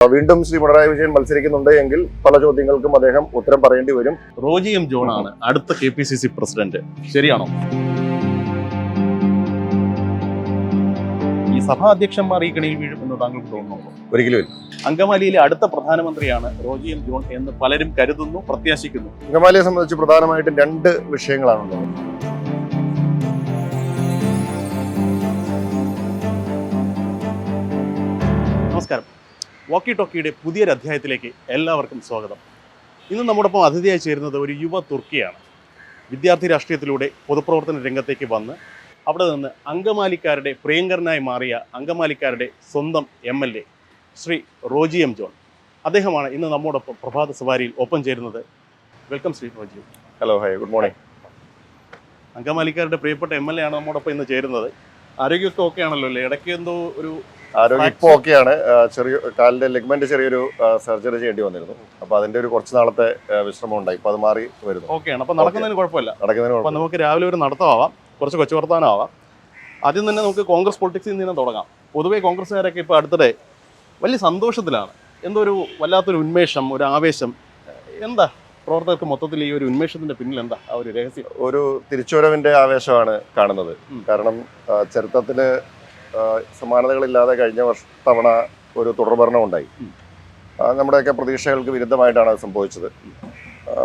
വീണ്ടും ശ്രീ പിണറായി വിജയൻ മത്സരിക്കുന്നുണ്ട് എങ്കിൽ പല ചോദ്യങ്ങൾക്കും അദ്ദേഹം ഉത്തരം പറയേണ്ടി വരും. റോജി എം ജോൺ ആണ് അടുത്ത KPCC പ്രസിഡന്റ്, ശരിയാണോ? ഈ സഭാ അധ്യക്ഷന്മാർ ഈ കണിയിൽ വീഴുമെന്ന് താങ്കൾക്ക് തോന്നുന്നുണ്ടോ? ഒരിക്കലും. അങ്കമാലിയിലെ അടുത്ത പ്രധാനമന്ത്രിയാണ് റോജി എം ജോൺ എന്ന് പലരും കരുതുന്നു, പ്രത്യാശിക്കുന്നു. അങ്കമാലിയെ സംബന്ധിച്ച് പ്രധാനമായിട്ടും രണ്ട് വിഷയങ്ങളാണുള്ളത്. നമസ്കാരം. വോക്കി ടോക്കിയുടെ പുതിയൊരു അധ്യായത്തിലേക്ക് എല്ലാവർക്കും സ്വാഗതം. ഇന്ന് നമ്മോടൊപ്പം അതിഥിയായി ചേരുന്നത് ഒരു യുവ തുർക്കിയാണ്. വിദ്യാർത്ഥി രാഷ്ട്രീയത്തിലൂടെ പൊതുപ്രവർത്തന രംഗത്തേക്ക് വന്ന് അവിടെ നിന്ന് അങ്കമാലിക്കാരുടെ പ്രിയങ്കരനായി മാറിയ അങ്കമാലിക്കാരുടെ സ്വന്തം MLA Shri Roji M John. അദ്ദേഹമാണ് ഇന്ന് നമ്മോടൊപ്പം പ്രഭാത സവാരിയിൽ ഒപ്പം ചേരുന്നത്. Welcome Shri Roji. Hello, hi, good morning. അങ്കമാലിക്കാരുടെ പ്രിയപ്പെട്ട MLA ആണ് നമ്മോടൊപ്പം ഇന്ന് ചേരുന്നത്. ആരോഗ്യമൊക്കെ ഓക്കെ ആണല്ലോ അല്ലേ? ഇടയ്ക്ക് എന്തോ ഒരു ആരോഗ്യം ഇപ്പോൾ ഓക്കെയാണ്. കാലിന്റെ ലെഗ്മെന്റ് ചെറിയൊരു സർജറി ചെയ്യേണ്ടി വന്നിരുന്നു. അപ്പൊ അതിന്റെ ഒരു കുറച്ച് നാളത്തെ വിശ്രമം ഉണ്ടായി. ഇപ്പൊ അത് മാറി വരുന്നു. ഓക്കെയാണ്. അപ്പൊ നടക്കുന്നതിന് കുഴപ്പമില്ല. നടക്കുന്നതിന് നമുക്ക് രാവിലെ ഒരു നടത്തമാവാം, കുറച്ച് കൊച്ചു വർത്താനമാവാം. ആദ്യം തന്നെ നമുക്ക് കോൺഗ്രസ് പൊളിറ്റിക്സിൽ നിന്ന് തുടങ്ങാം. പൊതുവെ കോൺഗ്രസ്സുകാരൊക്കെ ഇപ്പോൾ അടുത്തിടെ വലിയ സന്തോഷത്തിലാണ്. എന്തോ ഒരു വല്ലാത്തൊരു ഉന്മേഷം, ഒരു ആവേശം. എന്താ പ്രവർത്തകർക്ക് മൊത്തത്തിൽ ഈ ഒരു ഉന്മേഷത്തിന്റെ പിന്നിൽ എന്താ ആ ഒരു രഹസ്യം? ഒരു തിരിച്ചുവരവിന്റെ ആവേശമാണ് കാണുന്നത്. കാരണം ചരിത്രത്തിന് സമാനതകളില്ലാതെ കഴിഞ്ഞ തവണ ഒരു തുടർഭരണം ഉണ്ടായി. നമ്മുടെയൊക്കെ പ്രതീക്ഷകൾക്ക് വിരുദ്ധമായിട്ടാണ് അത് സംഭവിച്ചത്.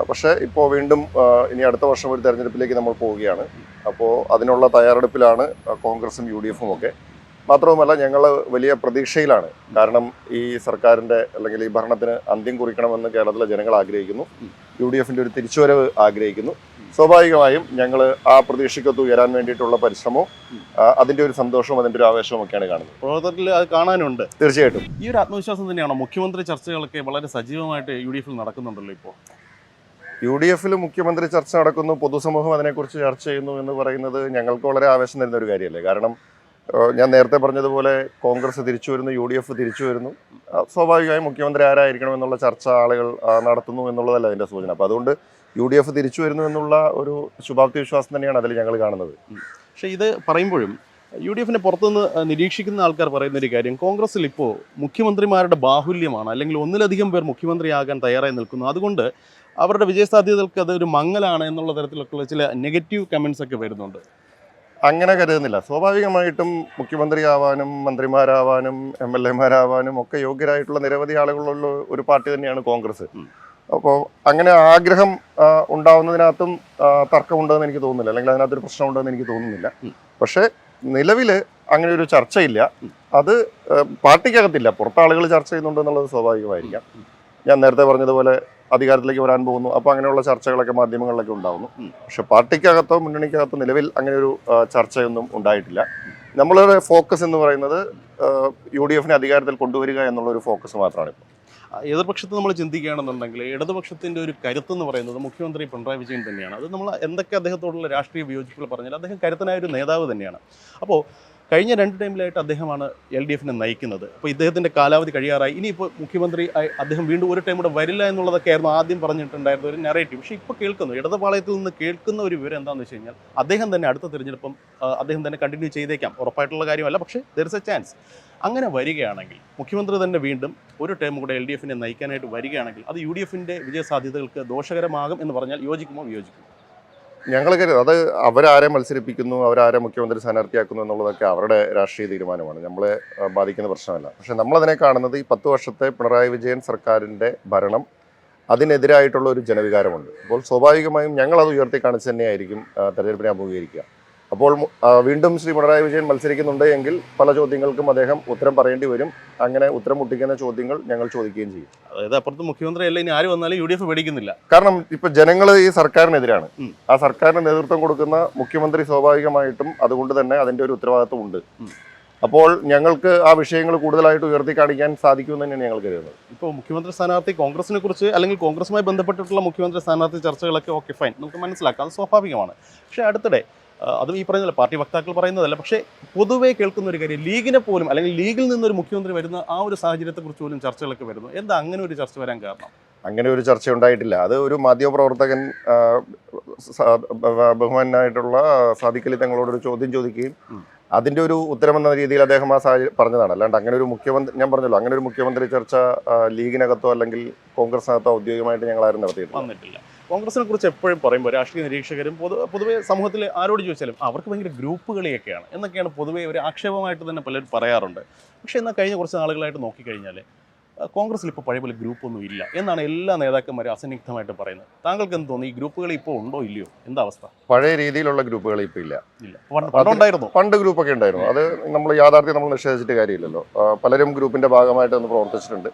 പക്ഷേ ഇപ്പോൾ വീണ്ടും ഇനി അടുത്ത വർഷം ഒരു തെരഞ്ഞെടുപ്പിലേക്ക് നമ്മൾ പോവുകയാണ്. അപ്പോൾ അതിനുള്ള തയ്യാറെടുപ്പിലാണ് കോൺഗ്രസും UDFും ഒക്കെ. മാത്രവുമല്ല, ഞങ്ങൾ വലിയ പ്രതീക്ഷയിലാണ്. കാരണം ഈ സർക്കാരിൻ്റെ അല്ലെങ്കിൽ ഈ ഭരണത്തിന് അന്ത്യം കുറിക്കണമെന്ന് കേരളത്തിലെ ജനങ്ങൾ ആഗ്രഹിക്കുന്നു. UDFിൻ്റെ ഒരു തിരിച്ചുവരവ് ആഗ്രഹിക്കുന്നു. സ്വാഭാവികമായും ഞങ്ങൾ ആ പ്രതീക്ഷയ്ക്കൊത്ത് ഉയരാൻ വേണ്ടിയിട്ടുള്ള പരിശ്രമവും അതിൻ്റെ ഒരു സന്തോഷവും അതിൻ്റെ ഒരു ആവേശവും ഒക്കെയാണ് കാണുന്നത്. പ്രവർത്തകരിൽ അത് കാണാനുണ്ട്. തീർച്ചയായിട്ടും ഈ ഒരു ആത്മവിശ്വാസം തന്നെയാണോ? മുഖ്യമന്ത്രി ചർച്ചകളൊക്കെ വളരെ സജീവമായിട്ട് UDFിൽ നടക്കുന്നുണ്ടല്ലോ ഇപ്പോൾ. UDFിൽ മുഖ്യമന്ത്രി ചർച്ച നടക്കുന്നു, പൊതുസമൂഹം അതിനെക്കുറിച്ച് ചർച്ച ചെയ്യുന്നു എന്ന് പറയുന്നത് ഞങ്ങൾക്ക് വളരെ ആവേശം തരുന്ന ഒരു കാര്യമല്ലേ. കാരണം ഞാൻ നേരത്തെ പറഞ്ഞതുപോലെ കോൺഗ്രസ് തിരിച്ചു വരുന്നു, UDF തിരിച്ചു വരുന്നു. സ്വാഭാവികമായും മുഖ്യമന്ത്രി ആരായിരിക്കണം എന്നുള്ള ചർച്ച ആളുകൾ നടത്തുന്നു എന്നുള്ളതല്ല അതിൻ്റെ സൂചന. അപ്പോൾ അതുകൊണ്ട് UDF തിരിച്ചു വരുന്നു എന്നുള്ള ഒരു ശുഭാപ്തി വിശ്വാസം തന്നെയാണ് അതിൽ ഞങ്ങൾ കാണുന്നത്. പക്ഷേ ഇത് പറയുമ്പോഴും UDFിനെ പുറത്തുനിന്ന് നിരീക്ഷിക്കുന്ന ആൾക്കാർ പറയുന്ന ഒരു കാര്യം, കോൺഗ്രസിൽ ഇപ്പോൾ മുഖ്യമന്ത്രിമാരുടെ ബാഹുല്യമാണ്, അല്ലെങ്കിൽ ഒന്നിലധികം പേർ മുഖ്യമന്ത്രിയാകാൻ തയ്യാറായി നിൽക്കുന്നു. അതുകൊണ്ട് അവരുടെ വിജയസാധ്യതകൾക്ക് അതൊരു മങ്ങലാണ് എന്നുള്ള തരത്തിലൊക്കെയുള്ള ചില നെഗറ്റീവ് കമൻസ് ഒക്കെ വരുന്നുണ്ട്. അങ്ങനെ കരുതുന്നില്ല. സ്വാഭാവികമായിട്ടും മുഖ്യമന്ത്രിയാവാനും മന്ത്രിമാരാവാനും MLAമാരാവാനും ഒക്കെ യോഗ്യരായിട്ടുള്ള നിരവധി ആളുകളുള്ള ഒരു പാർട്ടി തന്നെയാണ് കോൺഗ്രസ്. അപ്പോൾ അങ്ങനെ ആഗ്രഹം ഉണ്ടാവുന്നതിനകത്തും തർക്കമുണ്ടെന്ന് എനിക്ക് തോന്നുന്നില്ല, അല്ലെങ്കിൽ അതിനകത്തൊരു പ്രശ്നമുണ്ടെന്ന് എനിക്ക് തോന്നുന്നില്ല. പക്ഷേ നിലവിൽ അങ്ങനെ ഒരു ചർച്ചയില്ല. അത് പാർട്ടിക്കകത്തില്ല, പുറത്താളുകൾ ചർച്ച ചെയ്യുന്നുണ്ട് എന്നുള്ളത് സ്വാഭാവികമായിരിക്കാം. ഞാൻ നേരത്തെ പറഞ്ഞതുപോലെ അധികാരത്തിലേക്ക് വരാൻ പോകുന്നു, അപ്പോൾ അങ്ങനെയുള്ള ചർച്ചകളൊക്കെ മാധ്യമങ്ങളിലൊക്കെ ഉണ്ടാവുന്നു. പക്ഷെ പാർട്ടിക്കകത്തോ മുന്നണിക്കകത്തോ നിലവിൽ അങ്ങനെ ഒരു ചർച്ചയൊന്നും ഉണ്ടായിട്ടില്ല. നമ്മളുടെ ഫോക്കസ് എന്ന് പറയുന്നത് UDFിനെ അധികാരത്തിൽ കൊണ്ടുവരിക എന്നുള്ളൊരു ഫോക്കസ് മാത്രമാണ് ഇപ്പോൾ. എതിർപക്ഷത്ത് നമ്മൾ ചിന്തിക്കുകയാണെന്നുണ്ടെങ്കിൽ ഇടതുപക്ഷത്തിൻ്റെ ഒരു കരുത്തെന്ന് പറയുന്നത് മുഖ്യമന്ത്രി പിണറായി വിജയൻ തന്നെയാണ്. അത് നമ്മൾ എന്തൊക്കെ അദ്ദേഹത്തോടുള്ള രാഷ്ട്രീയ വിയോജിപ്പുകൾ പറഞ്ഞാൽ അദ്ദേഹം കരുത്തനായ ഒരു നേതാവ് തന്നെയാണ്. അപ്പോൾ കഴിഞ്ഞ 2 ടൈമിലായിട്ട് അദ്ദേഹമാണ് LDFിനെ നയിക്കുന്നത്. അപ്പോൾ ഇദ്ദേഹത്തിൻ്റെ കാലാവധി കഴിയാറായി. ഇനിയിപ്പോൾ മുഖ്യമന്ത്രി അദ്ദേഹം വീണ്ടും ഒരു ടൈം കൂടെ വരില്ല എന്നുള്ളതൊക്കെ ആയിരുന്നു ആദ്യം പറഞ്ഞിട്ടുണ്ടായിരുന്ന ഒരു നെറേറ്റീവ്. പക്ഷേ ഇപ്പോൾ കേൾക്കുന്നു, ഇടതുപാളയത്തിൽ നിന്ന് കേൾക്കുന്ന ഒരു വിവരം എന്താണെന്ന് വെച്ച് കഴിഞ്ഞാൽ അദ്ദേഹം തന്നെ അടുത്ത തിരഞ്ഞെടുപ്പും അദ്ദേഹം തന്നെ കണ്ടിന്യൂ ചെയ്തേക്കാം. ഉറപ്പായിട്ടുള്ള കാര്യമല്ല, പക്ഷേ ദർ ഇസ് എ ചാൻസ്. അങ്ങനെ വരികയാണെങ്കിൽ മുഖ്യമന്ത്രി തന്നെ വീണ്ടും ഒരു ടൈം കൂടെ LDFിനെ നയിക്കാനായിട്ട് വരികയാണെങ്കിൽ അത് UDFിൻ്റെ വിജയസാധ്യതകൾക്ക് ദോഷകരമാകും എന്ന് പറഞ്ഞാൽ യോജിക്കുമോ? വിയോജിക്കുമോ? ഞങ്ങൾ കരുതും അത് അവരാരെ മത്സരിപ്പിക്കുന്നു, അവരാരെ മുഖ്യമന്ത്രി സ്ഥാനാർത്ഥിയാക്കുന്നു എന്നുള്ളതൊക്കെ അവരുടെ രാഷ്ട്രീയ തീരുമാനമാണ്, നമ്മളെ ബാധിക്കുന്ന പ്രശ്നമല്ല. പക്ഷെ നമ്മളതിനെ കാണുന്നത് ഈ 10 വർഷത്തെ പിണറായി വിജയൻ സർക്കാരിൻ്റെ ഭരണം, അതിനെതിരായിട്ടുള്ള ഒരു ജനവികാരമുണ്ട്. അപ്പോൾ സ്വാഭാവികമായും ഞങ്ങളത് ഉയർത്തി കാണിച്ച് തന്നെയായിരിക്കും തെരഞ്ഞെടുപ്പിനെ അഭിമുഖീകരിക്കുക. അപ്പോൾ വീണ്ടും ശ്രീ പിണറായി വിജയൻ മത്സരിക്കുന്നുണ്ട് എങ്കിൽ പല ചോദ്യങ്ങൾക്കും അദ്ദേഹം ഉത്തരം പറയേണ്ടി വരും. അങ്ങനെ ഉത്തരം മുട്ടിക്കുന്ന ചോദ്യങ്ങൾ ഞങ്ങൾ ചോദിക്കുകയും ചെയ്യും. അതായത് അപ്പുറത്ത് മുഖ്യമന്ത്രി അല്ല, ഇനി ആര് വന്നാലും UDF പേടിക്കുന്നില്ല. കാരണം ഇപ്പൊ ജനങ്ങൾ ഈ സർക്കാരിനെതിരാണ്. ആ സർക്കാരിന് നേതൃത്വം കൊടുക്കുന്ന മുഖ്യമന്ത്രി സ്വാഭാവികമായിട്ടും അതുകൊണ്ട് തന്നെ അതിന്റെ ഒരു ഉത്തരവാദിത്വം ഉണ്ട്. അപ്പോൾ ഞങ്ങൾക്ക് ആ വിഷയങ്ങൾ കൂടുതലായിട്ട് ഉയർത്തി കാണിക്കാൻ സാധിക്കുമെന്ന് തന്നെയാണ് ഞങ്ങൾ കരുതുന്നത്. ഇപ്പോൾ മുഖ്യമന്ത്രി സ്ഥാനാർത്ഥി കോൺഗ്രസിനെ കുറിച്ച് അല്ലെങ്കിൽ കോൺഗ്രസുമായി ബന്ധപ്പെട്ടിട്ടുള്ള മുഖ്യമന്ത്രി സ്ഥാനാർത്ഥി ചർച്ചകളൊക്കെ ഓക്കെ, ഫൈൻ, നമുക്ക് മനസ്സിലാക്കാം, അത് സ്വാഭാവികമാണ്. പക്ഷേ അടുത്തിടെ അതും ഈ പറയുന്നില്ല, പാർട്ടി വക്താക്കൾ പറയുന്നതല്ല, പക്ഷേ പൊതുവേ കേൾക്കുന്ന ഒരു കാര്യം, ലീഗിനെ പോലും അല്ലെങ്കിൽ ലീഗിൽ നിന്നൊരു മുഖ്യമന്ത്രി വരുന്ന ആ ഒരു സാഹചര്യത്തെക്കുറിച്ച് പോലും ചർച്ചകളൊക്കെ വരുന്നു. എന്താ അങ്ങനെ ഒരു ചർച്ച വരാൻ കാരണം? അങ്ങനെ ഒരു ചർച്ച ഉണ്ടായിട്ടില്ല. അത് ഒരു മാധ്യമപ്രവർത്തകൻ ബഹുമാനായിട്ടുള്ള സാദിഖ് അലി തങ്ങളോടൊരു ചോദ്യം ചോദിക്കുകയും അതിൻ്റെ ഒരു ഉത്തരമെന്ന രീതിയിൽ അദ്ദേഹം ആ സാഹചര്യം പറഞ്ഞതാണ്. അല്ലാണ്ട് അങ്ങനെ ഒരു മുഖ്യമന്ത്രി, ഞാൻ പറഞ്ഞല്ലോ, അങ്ങനെ ഒരു മുഖ്യമന്ത്രി ചർച്ച ലീഗിനകത്തോ അല്ലെങ്കിൽ കോൺഗ്രസിനകത്തോ ഔദ്യോഗികമായിട്ട് ഞങ്ങളാരും നടത്തിയിട്ടില്ല. വന്നിട്ടില്ല. കോൺഗ്രസിനെ കുറിച്ച് എപ്പോഴും പറയുമ്പോൾ രാഷ്ട്രീയ നിരീക്ഷകരും പൊതുവെ സമൂഹത്തിൽ ആരോട് ചോദിച്ചാലും അവർക്ക് ഭയങ്കര ഗ്രൂപ്പ് കളിയൊക്കെയാണ് എന്നൊക്കെയാണ് പൊതുവെ ഒരു ആക്ഷേപമായിട്ട് തന്നെ പലരും പറയാറുണ്ട്. പക്ഷേ എന്നാൽ കഴിഞ്ഞ കുറച്ച് നാളുകളായിട്ട് നോക്കിക്കഴിഞ്ഞാൽ കോൺഗ്രസിൽ ഇപ്പോൾ പഴയ പോലെ ഗ്രൂപ്പൊന്നും ഇല്ല എന്നാണ് എല്ലാ നേതാക്കന്മാരും അസന്നിഗ്ധമായിട്ട് പറയുന്നത്. താങ്കൾക്ക് എന്ത് തോന്നുന്നു, ഈ ഗ്രൂപ്പുകൾ ഇപ്പോൾ ഉണ്ടോ ഇല്ലയോ, എന്താ അവസ്ഥ? പഴയ രീതിയിലുള്ള ഗ്രൂപ്പുകൾ ഇപ്പോൾ ഇല്ല. പണ്ടുണ്ടായിരുന്നു, പണ്ട് ഗ്രൂപ്പൊക്കെ ഉണ്ടായിരുന്നു. അത് നമ്മൾ യാഥാർത്ഥ്യം നമ്മൾ നിഷേധിച്ചിട്ട് കാര്യമില്ലല്ലോ. പലരും ഗ്രൂപ്പിന്റെ ഭാഗമായിട്ട് ഒന്ന് പ്രവർത്തിച്ചിട്ടുണ്ട്.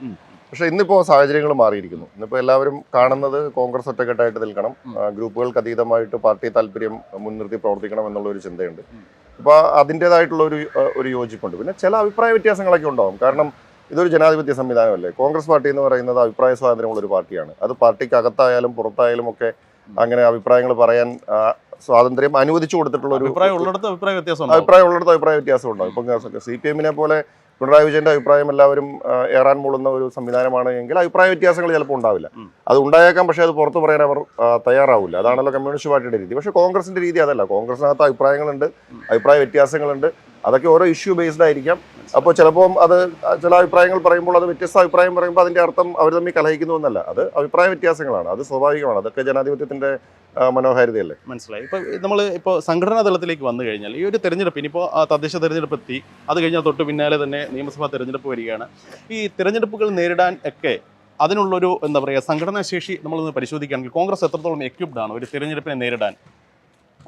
പക്ഷേ ഇന്നിപ്പോൾ സാഹചര്യങ്ങൾ മാറിയിരിക്കുന്നു. ഇന്നിപ്പോൾ എല്ലാവരും കാണുന്നത് കോൺഗ്രസ് ഒറ്റക്കെട്ടായിട്ട് നിൽക്കണം, ഗ്രൂപ്പുകൾക്ക് അതീതമായിട്ട് പാർട്ടി താല്പര്യം മുൻനിർത്തി പ്രവർത്തിക്കണം എന്നുള്ള ഒരു ചിന്തയുണ്ട്. അപ്പോൾ അതിൻ്റെതായിട്ടുള്ള ഒരു യോജിപ്പുണ്ട്. പിന്നെ ചില അഭിപ്രായ വ്യത്യാസങ്ങളൊക്കെ ഉണ്ടാവും. കാരണം ഇതൊരു ജനാധിപത്യ സംവിധാനമല്ലേ. കോൺഗ്രസ് പാർട്ടി എന്ന് പറയുന്നത് അഭിപ്രായ സ്വാതന്ത്ര്യമുള്ള ഒരു പാർട്ടിയാണ്. അത് പാർട്ടിക്ക് അകത്തായാലും പുറത്തായാലും ഒക്കെ അങ്ങനെ അഭിപ്രായങ്ങൾ പറയാൻ സ്വാതന്ത്ര്യം അനുവദിച്ചു കൊടുത്തിട്ടുള്ള ഒരു അഭിപ്രായം ഉള്ളിടത്ത് അഭിപ്രായ വ്യത്യാസം ഉണ്ടാവും. ഇപ്പം CPM-നെ പോലെ പിണറായി വിജയന്റെ അഭിപ്രായം എല്ലാവരും ഏറാൻ മൂളുന്ന ഒരു സംവിധാനമാണ് എങ്കിൽ അഭിപ്രായ വ്യത്യാസങ്ങൾ ചിലപ്പോൾ ഉണ്ടാവില്ല. അത് ഉണ്ടായേക്കാം, പക്ഷേ അത് പുറത്തു പറയാൻ അവർ തയ്യാറാവില്ല. അതാണല്ലോ കമ്മ്യൂണിസ്റ്റ് പാർട്ടിയുടെ രീതി. പക്ഷേ കോൺഗ്രസിന്റെ രീതി അതല്ല. കോൺഗ്രസിനകത്ത് അഭിപ്രായങ്ങളുണ്ട്, അഭിപ്രായ വ്യത്യാസങ്ങളുണ്ട്. അതൊക്കെ ഓരോ ഇഷ്യൂ ബേസ്ഡ് ആയിരിക്കാം. അപ്പോൾ ചിലപ്പോൾ അത് ചില അഭിപ്രായങ്ങൾ പറയുമ്പോൾ അത് വ്യത്യസ്ത അഭിപ്രായം പറയുമ്പോൾ അതിന്റെ അർത്ഥം അവർ തമ്മിൽ കലഹിക്കുന്നു എന്നല്ല. അത് അഭിപ്രായ വ്യത്യാസങ്ങളാണ്, അത് സ്വാഭാവികമാണ്. അതൊക്കെ ജനാധിപത്യത്തിന്റെ മനോഹാരിതയല്ലേ. മനസ്സിലായി. നമ്മൾ ഇപ്പോൾ സംഘടനാ തലത്തിലേക്ക് വന്നു കഴിഞ്ഞാൽ ഈ ഒരു തെരഞ്ഞെടുപ്പ്, ഇനിയിപ്പോൾ തദ്ദേശ തെരഞ്ഞെടുപ്പ് എത്തി, അത് കഴിഞ്ഞാൽ തൊട്ട് പിന്നാലെ തന്നെ നിയമസഭാ തെരഞ്ഞെടുപ്പ് വരികയാണ്. ഈ തെരഞ്ഞെടുപ്പുകൾ നേരിടാൻ ഒക്കെ അതിനുള്ളൊരു എന്താ പറയുക സംഘടനാ ശേഷി നമ്മളൊന്ന് പരിശോധിക്കുകയാണെങ്കിൽ കോൺഗ്രസ് എത്രത്തോളം എക്യുപ്ഡ് ആണ് ഒരു തെരഞ്ഞെടുപ്പിനെ നേരിടാൻ?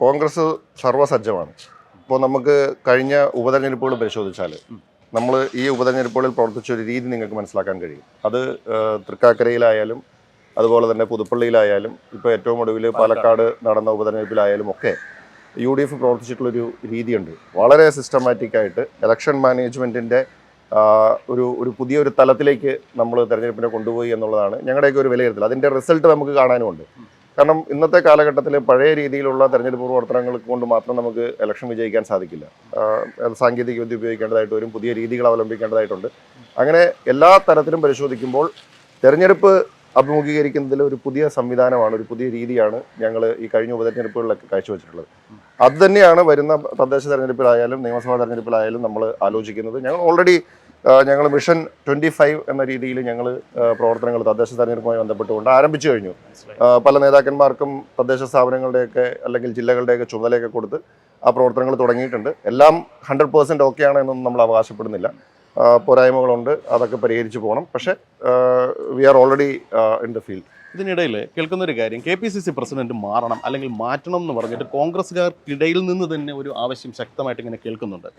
കോൺഗ്രസ് സർവ്വസജ്ജമാണ്. ഇപ്പോൾ നമുക്ക് കഴിഞ്ഞ ഉപതെരഞ്ഞെടുപ്പുകൾ പരിശോധിച്ചാൽ നമ്മൾ ഈ ഉപതെരഞ്ഞെടുപ്പുകളിൽ പ്രവർത്തിച്ച ഒരു രീതി നിങ്ങൾക്ക് മനസ്സിലാക്കാൻ കഴിയും. അത് തൃക്കാക്കരയിലായാലും അതുപോലെ തന്നെ പുതുപ്പള്ളിയിലായാലും ഇപ്പോൾ ഏറ്റവും ഒടുവിൽ പാലക്കാട് നടന്ന ഉപതെരഞ്ഞെടുപ്പിലായാലും ഒക്കെ UDF പ്രവർത്തിച്ചിട്ടുള്ളൊരു രീതിയുണ്ട്. വളരെ സിസ്റ്റമാറ്റിക്കായിട്ട് ഇലക്ഷൻ മാനേജ്മെൻറ്റിൻ്റെ ഒരു പുതിയൊരു തലത്തിലേക്ക് നമ്മൾ തെരഞ്ഞെടുപ്പിനെ കൊണ്ടുപോയി എന്നുള്ളതാണ് ഞങ്ങളുടെയൊക്കെ ഒരു വിലയിരുത്തൽ. അതിൻ്റെ റിസൾട്ട് നമുക്ക് കാണാനുമുണ്ട്. കാരണം ഇന്നത്തെ കാലഘട്ടത്തിൽ പഴയ രീതിയിലുള്ള തെരഞ്ഞെടുപ്പ് പ്രവർത്തനങ്ങൾ കൊണ്ട് മാത്രം നമുക്ക് ഇലക്ഷൻ വിജയിക്കാൻ സാധിക്കില്ല. സാങ്കേതിക വിദ്യ ഉപയോഗിക്കേണ്ടതായിട്ട് വരും, പുതിയ രീതികൾ അവലംബിക്കേണ്ടതായിട്ടുണ്ട്. അങ്ങനെ എല്ലാ തരത്തിലും പരിശോധിക്കുമ്പോൾ തെരഞ്ഞെടുപ്പ് അഭിമുഖീകരിക്കുന്നതിൽ ഒരു പുതിയ സംവിധാനമാണ്, ഒരു പുതിയ രീതിയാണ് ഞങ്ങൾ ഈ കഴിഞ്ഞ ഉപതെരഞ്ഞെടുപ്പുകളിലൊക്കെ കാഴ്ചവെച്ചിട്ടുള്ളത്. അത് തന്നെയാണ് വരുന്ന തദ്ദേശ തെരഞ്ഞെടുപ്പിലായാലും നിയമസഭാ തെരഞ്ഞെടുപ്പിലായാലും നമ്മൾ ആലോചിക്കുന്നത്. ഞങ്ങൾ ഓൾറെഡി ഞങ്ങൾ മിഷൻ 25 എന്ന രീതിയിൽ ഞങ്ങൾ പ്രവർത്തനങ്ങൾ തദ്ദേശ തെരഞ്ഞെടുപ്പുമായി ബന്ധപ്പെട്ടുകൊണ്ട് ആരംഭിച്ചു കഴിഞ്ഞു. പല നേതാക്കന്മാർക്കും തദ്ദേശ സ്ഥാപനങ്ങളുടെയൊക്കെ അല്ലെങ്കിൽ ജില്ലകളുടെയൊക്കെ ചുമതലയൊക്കെ കൊടുത്ത് ആ പ്രവർത്തനങ്ങൾ തുടങ്ങിയിട്ടുണ്ട്. എല്ലാം 100% ഓക്കെയാണ് എന്നൊന്നും നമ്മൾ അവകാശപ്പെടുന്നില്ല. പോരായ്മകളുണ്ട്, അതൊക്കെ പരിഹരിച്ചു പോകണം. പക്ഷേ we are already in the field. ഇതിനിടയിൽ കേൾക്കുന്നൊരു കാര്യം, KPCC പ്രസിഡന്റ് മാറണം അല്ലെങ്കിൽ മാറ്റണം എന്ന് പറഞ്ഞിട്ട് കോൺഗ്രസ്സുകാർക്കിടയിൽ നിന്ന് തന്നെ ഒരു ആവശ്യം ശക്തമായിട്ട് ഇങ്ങനെ കേൾക്കുന്നുണ്ട്.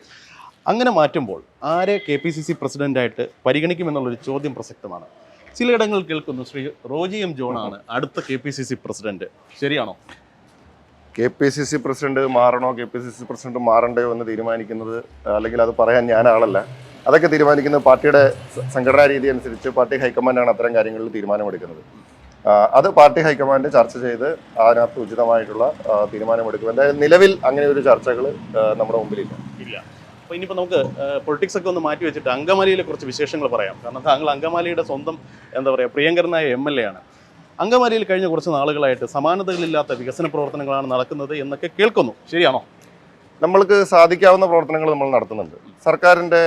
അങ്ങനെ മാറ്റുമ്പോൾ ആരെ KPCC പ്രസിഡന്റായിട്ട് പരിഗണിക്കുമെന്നുള്ളൊരു ചോദ്യം പ്രസക്തമാണ്. ചിലയിടങ്ങളിൽ കേൾക്കുന്നു ശ്രീ റോജി M. ജോണാണ് അടുത്ത KPCC പ്രസിഡന്റ്. ശരിയാണോ? KPCC പ്രസിഡന്റ് മാറണോ, KPCC പ്രസിഡന്റ് മാറണ്ടയോ എന്ന് തീരുമാനിക്കുന്നത്, അല്ലെങ്കിൽ അത് പറയാൻ ഞാൻ ആളല്ല. അതൊക്കെ തീരുമാനിക്കുന്നത് പാർട്ടിയുടെ സംഘടനാ രീതി അനുസരിച്ച് പാർട്ടി ഹൈക്കമാൻഡാണ് അത്തരം കാര്യങ്ങളിൽ തീരുമാനമെടുക്കുന്നത്. അത് പാർട്ടി ഹൈക്കമാൻഡ് ചർച്ച ചെയ്ത് അതിനകത്ത് ഉചിതമായിട്ടുള്ള തീരുമാനമെടുക്കും. എന്തായാലും നിലവിൽ അങ്ങനെ ഒരു ചർച്ചകൾ നമ്മുടെ മുമ്പിലില്ല. അപ്പോൾ ഇനിയിപ്പോൾ നമുക്ക് പൊളിറ്റിക്സ് ഒക്കെ ഒന്ന് മാറ്റി വെച്ചിട്ട് അങ്കമാലിയിലെ കുറച്ച് വിശേഷങ്ങൾ പറയാം. കാരണം താങ്കൾ അങ്കമാലിയുടെ സ്വന്തം എന്താ പറയുക പ്രിയങ്കരനായ MLA ആണ്. അങ്കമാലിയിൽ കഴിഞ്ഞ കുറച്ച് നാളുകളായിട്ട് സമാനതകളില്ലാത്ത വികസന പ്രവർത്തനങ്ങളാണ് നടക്കുന്നത് എന്നൊക്കെ കേൾക്കുന്നു. ശരിയാണോ? നമ്മൾക്ക് സാധിക്കാവുന്ന പ്രവർത്തനങ്ങൾ നമ്മൾ നടത്തുന്നുണ്ട്. സർക്കാരിൻ്റെ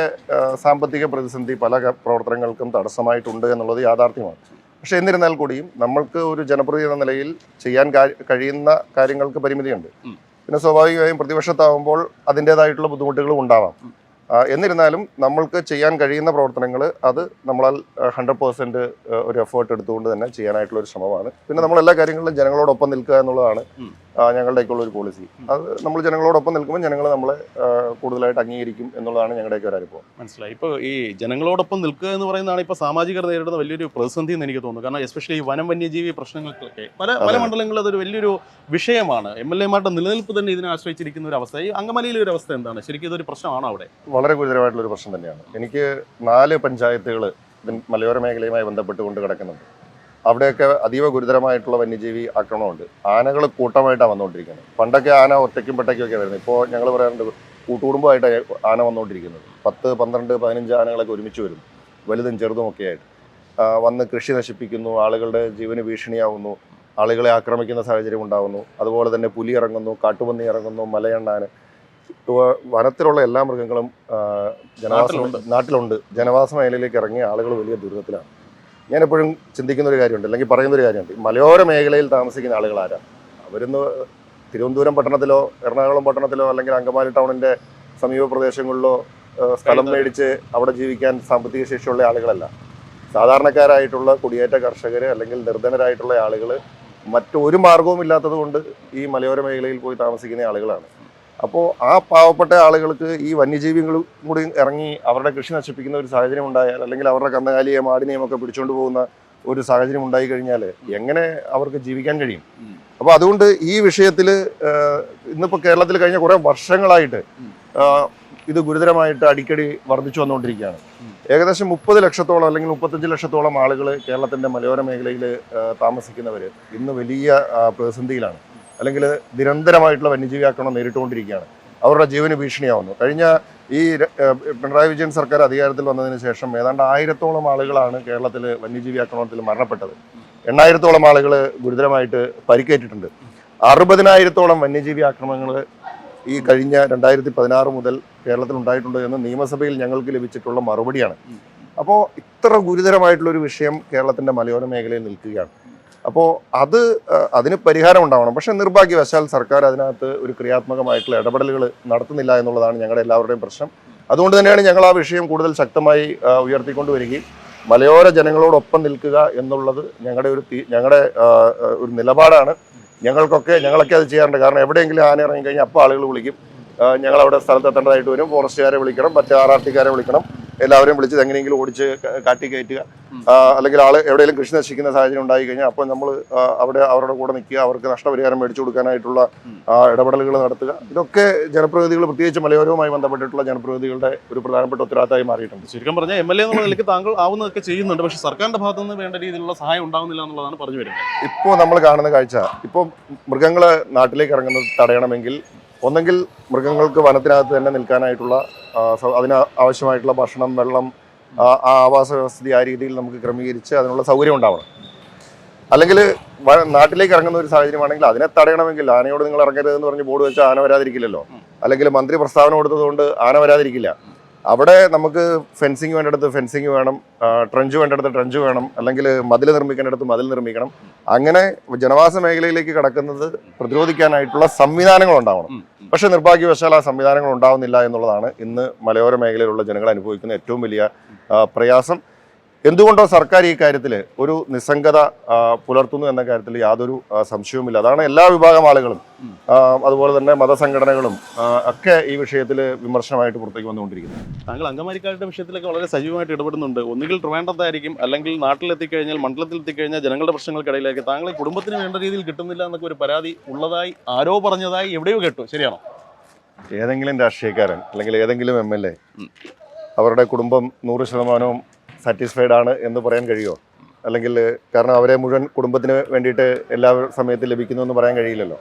സാമ്പത്തിക പ്രതിസന്ധി പല പ്രവർത്തനങ്ങൾക്കും തടസ്സമായിട്ടുണ്ട് എന്നുള്ളത് യാഥാർത്ഥ്യമാണ്. പക്ഷേ എന്നിരുന്നാൽ കൂടിയും നമ്മൾക്ക് ഒരു ജനപ്രതിനിധി എന്ന നിലയിൽ ചെയ്യാൻ കഴിയുന്ന കാര്യങ്ങൾക്ക് പരിമിതിയുണ്ട്. പിന്നെ സ്വാഭാവികമായും പ്രതിപക്ഷത്താവുമ്പോൾ അതിൻ്റേതായിട്ടുള്ള ബുദ്ധിമുട്ടുകളും ഉണ്ടാവാം. എന്നിരുന്നാലും നമ്മൾക്ക് ചെയ്യാൻ കഴിയുന്ന പ്രവർത്തനങ്ങൾ അത് നമ്മളാൽ 100% ഒരു എഫേർട്ട് എടുത്തുകൊണ്ട് തന്നെ ചെയ്യാനായിട്ടുള്ള ഒരു ശ്രമമാണ്. പിന്നെ നമ്മളെല്ലാ കാര്യങ്ങളിലും ജനങ്ങളോടൊപ്പം നിൽക്കുക എന്നുള്ളതാണ് ഞങ്ങളുടെയൊക്കെയുള്ള ഒരു പോളിസി. അത് നമ്മൾ ജനങ്ങളോടൊപ്പം നിൽക്കുമ്പോൾ ജനങ്ങൾ നമ്മളെ കൂടുതലായിട്ട് അംഗീകരിക്കും എന്നുള്ളതാണ് ഞങ്ങളുടെയൊക്കെ ഒരു അനുഭവം. മനസ്സിലായി. ഇപ്പോൾ ഈ ജനങ്ങളോടൊപ്പം നിൽക്കുക എന്ന് പറയുന്നതാണ് ഇപ്പോൾ സാമാജികർ നേരിടുന്ന വലിയൊരു പ്രതിസന്ധി എന്ന് എനിക്ക് തോന്നുന്നു. കാരണം എസ്പെഷ്യലി ഈ വന്യജീവി പ്രശ്നങ്ങൾക്കൊക്കെ പല മണ്ഡലങ്ങളിൽ അതൊരു വലിയൊരു വിഷയമാണ്. MLA-മാരുടെ നിലനിൽപ്പ് തന്നെ ഇതിനെ ആശ്രയിച്ചിരിക്കുന്ന ഒരു അവസ്ഥ. ഈ അങ്കമാലിയിലെ ഒരു അവസ്ഥ എന്താണ്? ശരിക്കും ഇതൊരു പ്രശ്നമാണോ അവിടെ? വളരെ ഗുരുതരമായിട്ടുള്ളൊരു പ്രശ്നം തന്നെയാണ്. എനിക്ക് 4 പഞ്ചായത്തുകൾ മലയോര മേഖലയുമായി ബന്ധപ്പെട്ടുകൊണ്ട് കിടക്കുന്നുണ്ട്. അവിടെയൊക്കെ അതീവ ഗുരുതരമായിട്ടുള്ള വന്യജീവി ആക്രമണമുണ്ട്. ആനകൾ കൂട്ടമായിട്ടാണ് വന്നുകൊണ്ടിരിക്കുന്നത്. പണ്ടൊക്കെ ആന ഒറ്റയ്ക്കും പെട്ടയ്ക്കൊക്കെ വരുന്നത്. ഇപ്പോൾ ഞങ്ങൾ പറയാറുണ്ട് കൂട്ടുകുടുംബമായിട്ടാണ് ആന വന്നുകൊണ്ടിരിക്കുന്നത്. 10, 12, 15 ആനകളൊക്കെ ഒരുമിച്ച് വരുന്നു, വലുതും ചെറുതും ഒക്കെ ആയിട്ട് വന്ന് കൃഷി നശിപ്പിക്കുന്നു, ആളുകളുടെ ജീവന് ഭീഷണിയാവുന്നു, ആളുകളെ ആക്രമിക്കുന്ന സാഹചര്യം ഉണ്ടാകുന്നു. അതുപോലെ തന്നെ പുലി ഇറങ്ങുന്നു, കാട്ടുപന്നി ഇറങ്ങുന്നു, മലയണ്ണാൻ. വനത്തിലുള്ള എല്ലാ മൃഗങ്ങളും നാട്ടിലുണ്ട്. ജനവാസ മേഖലയിലേക്ക് ഇറങ്ങിയ ആളുകൾ വലിയ ദുരിതത്തിലാണ്. ഞാൻ എപ്പോഴും ചിന്തിക്കുന്ന ഒരു കാര്യമുണ്ട്, അല്ലെങ്കിൽ പറയുന്നൊരു കാര്യമുണ്ട്. മലയോര മേഖലയിൽ താമസിക്കുന്ന ആളുകൾ ആരാ? അവരിന്ന് തിരുവനന്തപുരം പട്ടണത്തിലോ എറണാകുളം പട്ടണത്തിലോ അല്ലെങ്കിൽ അങ്കമാലി ടൗണിൻ്റെ സമീപ പ്രദേശങ്ങളിലോ സ്ഥലം മേടിച്ച് അവിടെ ജീവിക്കാൻ സാമ്പത്തിക ശേഷിയുള്ള ആളുകളല്ല. സാധാരണക്കാരായിട്ടുള്ള കുടിയേറ്റ കർഷകർ അല്ലെങ്കിൽ നിർധനരായിട്ടുള്ള ആളുകൾ മറ്റൊരു മാർഗവും ഇല്ലാത്തത് കൊണ്ട് ഈ മലയോര മേഖലയിൽ പോയി താമസിക്കുന്ന ആളുകളാണ്. അപ്പോൾ ആ പാവപ്പെട്ട ആളുകൾക്ക് ഈ വന്യജീവികളും കൂടി ഇറങ്ങി അവരുടെ കൃഷി നശിപ്പിക്കുന്ന ഒരു സാഹചര്യം ഉണ്ടായാൽ, അല്ലെങ്കിൽ അവരുടെ കന്നുകാലിയെ മാടിനെയും ഒക്കെ പിടിച്ചുകൊണ്ട് പോകുന്ന ഒരു സാഹചര്യം ഉണ്ടായി കഴിഞ്ഞാൽ എങ്ങനെ അവർക്ക് ജീവിക്കാൻ കഴിയും? അപ്പോൾ അതുകൊണ്ട് ഈ വിഷയത്തിൽ ഇന്നിപ്പോൾ കേരളത്തിൽ കഴിഞ്ഞ കുറേ വർഷങ്ങളായിട്ട് ഇത് ഗുരുതരമായിട്ട് അടിക്കടി വർദ്ധിച്ചു വന്നുകൊണ്ടിരിക്കുകയാണ്. ഏകദേശം 30 ലക്ഷത്തോളം അല്ലെങ്കിൽ 35 ലക്ഷത്തോളം ആളുകൾ കേരളത്തിൻ്റെ മലയോര മേഖലയിൽ താമസിക്കുന്നവർ ഇന്ന് വലിയ പ്രതിസന്ധിയിലാണ്, അല്ലെങ്കിൽ നിരന്തരമായിട്ടുള്ള വന്യജീവി ആക്രമണം നേരിട്ടുകൊണ്ടിരിക്കുകയാണ്. അവരുടെ ജീവന് ഭീഷണിയാവുന്നു. കഴിഞ്ഞ ഈ പിണറായി വിജയൻ സർക്കാർ അധികാരത്തിൽ വന്നതിന് ശേഷം ഏതാണ്ട് 1000-ഓളം ആളുകളാണ് കേരളത്തിൽ വന്യജീവി ആക്രമണത്തിൽ മരണപ്പെട്ടത്. 8,000-ഓളം ആളുകൾ ഗുരുതരമായിട്ട് പരിക്കേറ്റിട്ടുണ്ട്. 60,000-ഓളം വന്യജീവി ആക്രമണങ്ങൾ ഈ കഴിഞ്ഞ 2016 മുതൽ കേരളത്തിൽ ഉണ്ടായിട്ടുണ്ട് എന്ന് നിയമസഭയിൽ ഞങ്ങൾക്ക് ലഭിച്ചിട്ടുള്ള മറുപടിയാണ്. അപ്പോൾ ഇത്ര ഗുരുതരമായിട്ടുള്ളൊരു വിഷയം കേരളത്തിൻ്റെ മലയോര മേഖലയിൽ നിൽക്കുകയാണ്. അപ്പോൾ അതിന് പരിഹാരം ഉണ്ടാവണം. പക്ഷേ നിർഭാഗ്യവശാൽ സർക്കാർ അതിനകത്ത് ഒരു ക്രിയാത്മകമായിട്ടുള്ള ഇടപെടലുകൾ നടത്തുന്നില്ല എന്നുള്ളതാണ് ഞങ്ങളുടെ എല്ലാവരുടെയും പ്രശ്നം. അതുകൊണ്ട് തന്നെയാണ് ഞങ്ങൾ ആ വിഷയം കൂടുതൽ ശക്തമായി ഉയർത്തിക്കൊണ്ടുവരികയും മലയോര ജനങ്ങളോടൊപ്പം നിൽക്കുക എന്നുള്ളത് ഞങ്ങളുടെ ഒരു നിലപാടാണ്. ഞങ്ങളൊക്കെ അത് ചെയ്യാറുണ്ട്. കാരണം എവിടെയെങ്കിലും ആന ഇറങ്ങിക്കഴിഞ്ഞാൽ അപ്പോൾ ആളുകൾ വിളിക്കും, ഞങ്ങളവിടെ സ്ഥലത്തെത്തേണ്ടതായിട്ട് വരും, ഫോറസ്റ്റുകാരെ വിളിക്കണം, മറ്റു RRTക്കാരെ വിളിക്കണം, എല്ലാവരെയും വിളിച്ച് എങ്ങനെയെങ്കിലും ഓടിച്ച് കാട്ടി കയറ്റുക, അല്ലെങ്കിൽ എവിടെയെങ്കിലും കൃഷി നശിക്കുന്ന സാഹചര്യം ഉണ്ടായി കഴിഞ്ഞാൽ അപ്പോൾ നമ്മൾ അവരുടെ കൂടെ നിൽക്കുക, അവർക്ക് നഷ്ടപരിഹാരം മേടിച്ചു കൊടുക്കാനായിട്ടുള്ള ഇടപെടലുകൾ നടത്തുക. ഇതൊക്കെ ജനപ്രതിനിധികൾ, പ്രത്യേകിച്ച് മലയോരവുമായി ബന്ധപ്പെട്ടിട്ടുള്ള ജനപ്രതിനിധികളുടെ ഒരു പ്രധാനപ്പെട്ട ഉത്തരവാദിത്തമായി മാറിയിട്ടുണ്ട്. ശരിക്കും പറഞ്ഞാൽ MLA എന്നുള്ള നിലയ്ക്ക് താങ്കൾ ആവുന്നതൊക്കെ ചെയ്യുന്നുണ്ട്, പക്ഷേ സർക്കാരിന്റെ ഭാഗത്തു നിന്ന് വേണ്ട രീതിയിലുള്ള സഹായം ഉണ്ടാകുന്നില്ല എന്നുള്ളതാണ് പറഞ്ഞു വരുന്നത്. ഇപ്പോൾ നമ്മൾ കാണുന്ന കാഴ്ച, ഇപ്പോൾ മൃഗങ്ങൾ നാട്ടിലേക്ക് ഇറങ്ങുന്നത് തടയണമെങ്കിൽ ഒന്നെങ്കിൽ മൃഗങ്ങൾക്ക് വനത്തിനകത്ത് തന്നെ നിൽക്കാനായിട്ടുള്ള അതിന് ആവശ്യമായിട്ടുള്ള ഭക്ഷണം, വെള്ളം, ആവാസ വ്യവസ്ഥ ആ രീതിയിൽ നമുക്ക് ക്രമീകരിച്ച് അതിനുള്ള സൗകര്യം ഉണ്ടാവണം. അല്ലെങ്കിൽ നാട്ടിലേക്ക് ഇറങ്ങുന്ന ഒരു സാഹചര്യമാണെങ്കിൽ അതിനെ തടയണമെങ്കിൽ ആനയോട് നിങ്ങൾ ഇറങ്ങരുതെന്ന് പറഞ്ഞ് ബോർഡ് വെച്ചാൽ ആന വരാതിരിക്കില്ലല്ലോ. അല്ലെങ്കിൽ മന്ത്രി പ്രസ്താവന കൊടുത്തതുകൊണ്ട് ആന വരാതിരിക്കില്ല. അവിടെ നമുക്ക് ഫെൻസിങ് വേണ്ടിടത്ത് ഫെൻസിങ് വേണം, ട്രഞ്ച് വേണ്ടിടത്ത് ട്രഞ്ച് വേണം, അല്ലെങ്കിൽ മതിൽ നിർമ്മിക്കേണ്ടിടത്ത് മതിൽ നിർമ്മിക്കണം. അങ്ങനെ ജനവാസ മേഖലയിലേക്ക് കടക്കുന്നത് പ്രതിരോധിക്കാനായിട്ടുള്ള സംവിധാനങ്ങൾ ഉണ്ടാവണം. പക്ഷേ നിർഭാഗ്യവശാൽ ആ സംവിധാനങ്ങൾ ഉണ്ടാവുന്നില്ല എന്നുള്ളതാണ് ഇന്ന് മലയോര മേഖലയിലുള്ള ജനങ്ങൾ അനുഭവിക്കുന്ന ഏറ്റവും വലിയ പ്രയാസം. എന്തുകൊണ്ടോ സർക്കാർ ഈ കാര്യത്തിൽ ഒരു നിസ്സംഗത പുലർത്തുന്നു എന്ന കാര്യത്തിൽ യാതൊരു സംശയവുമില്ല. അതാണ് എല്ലാ വിഭാഗം ആളുകളും അതുപോലെ തന്നെ മതസംഘടനകളും ഒക്കെ ഈ വിഷയത്തിൽ വിമർശനമായിട്ട് പുറത്തേക്ക് വന്നുകൊണ്ടിരിക്കുന്നത്. താങ്കൾ അങ്കമാലിക്കാരുടെ വിഷയത്തിലൊക്കെ വളരെ സജീവമായിട്ട് ഇടപെടുന്നുണ്ട്. ഒന്നുകിൽ ട്രിവാൻഡ്രത്തായിരിക്കും, അല്ലെങ്കിൽ നാട്ടിലെത്തിക്കഴിഞ്ഞാൽ, മണ്ഡലത്തിൽ എത്തിക്കഴിഞ്ഞാൽ ജനങ്ങളുടെ പ്രശ്നങ്ങൾക്കിടയിലായിരിക്കും. താങ്കളെ കുടുംബത്തിന് വേണ്ട രീതിയിൽ കിട്ടുന്നില്ല എന്നൊക്കെ ഒരു പരാതി ഉള്ളതായി ആരോ പറഞ്ഞതായി എവിടെയോ കേട്ടു, ശരിയാണോ? ഏതെങ്കിലും രാഷ്ട്രീയക്കാരൻ അല്ലെങ്കിൽ ഏതെങ്കിലും MLA അവരുടെ കുടുംബം 100% സാറ്റിസ്ഫൈഡ് ആണ് എന്ന് പറയാൻ കഴിയുമോ? അല്ലെങ്കിൽ കാരണം അവരെ മുഴുവൻ കുടുംബത്തിന് വേണ്ടിയിട്ട് എല്ലാ സമയത്തും ലഭിക്കുന്നു എന്ന് പറയാൻ കഴിയില്ലല്ലോ.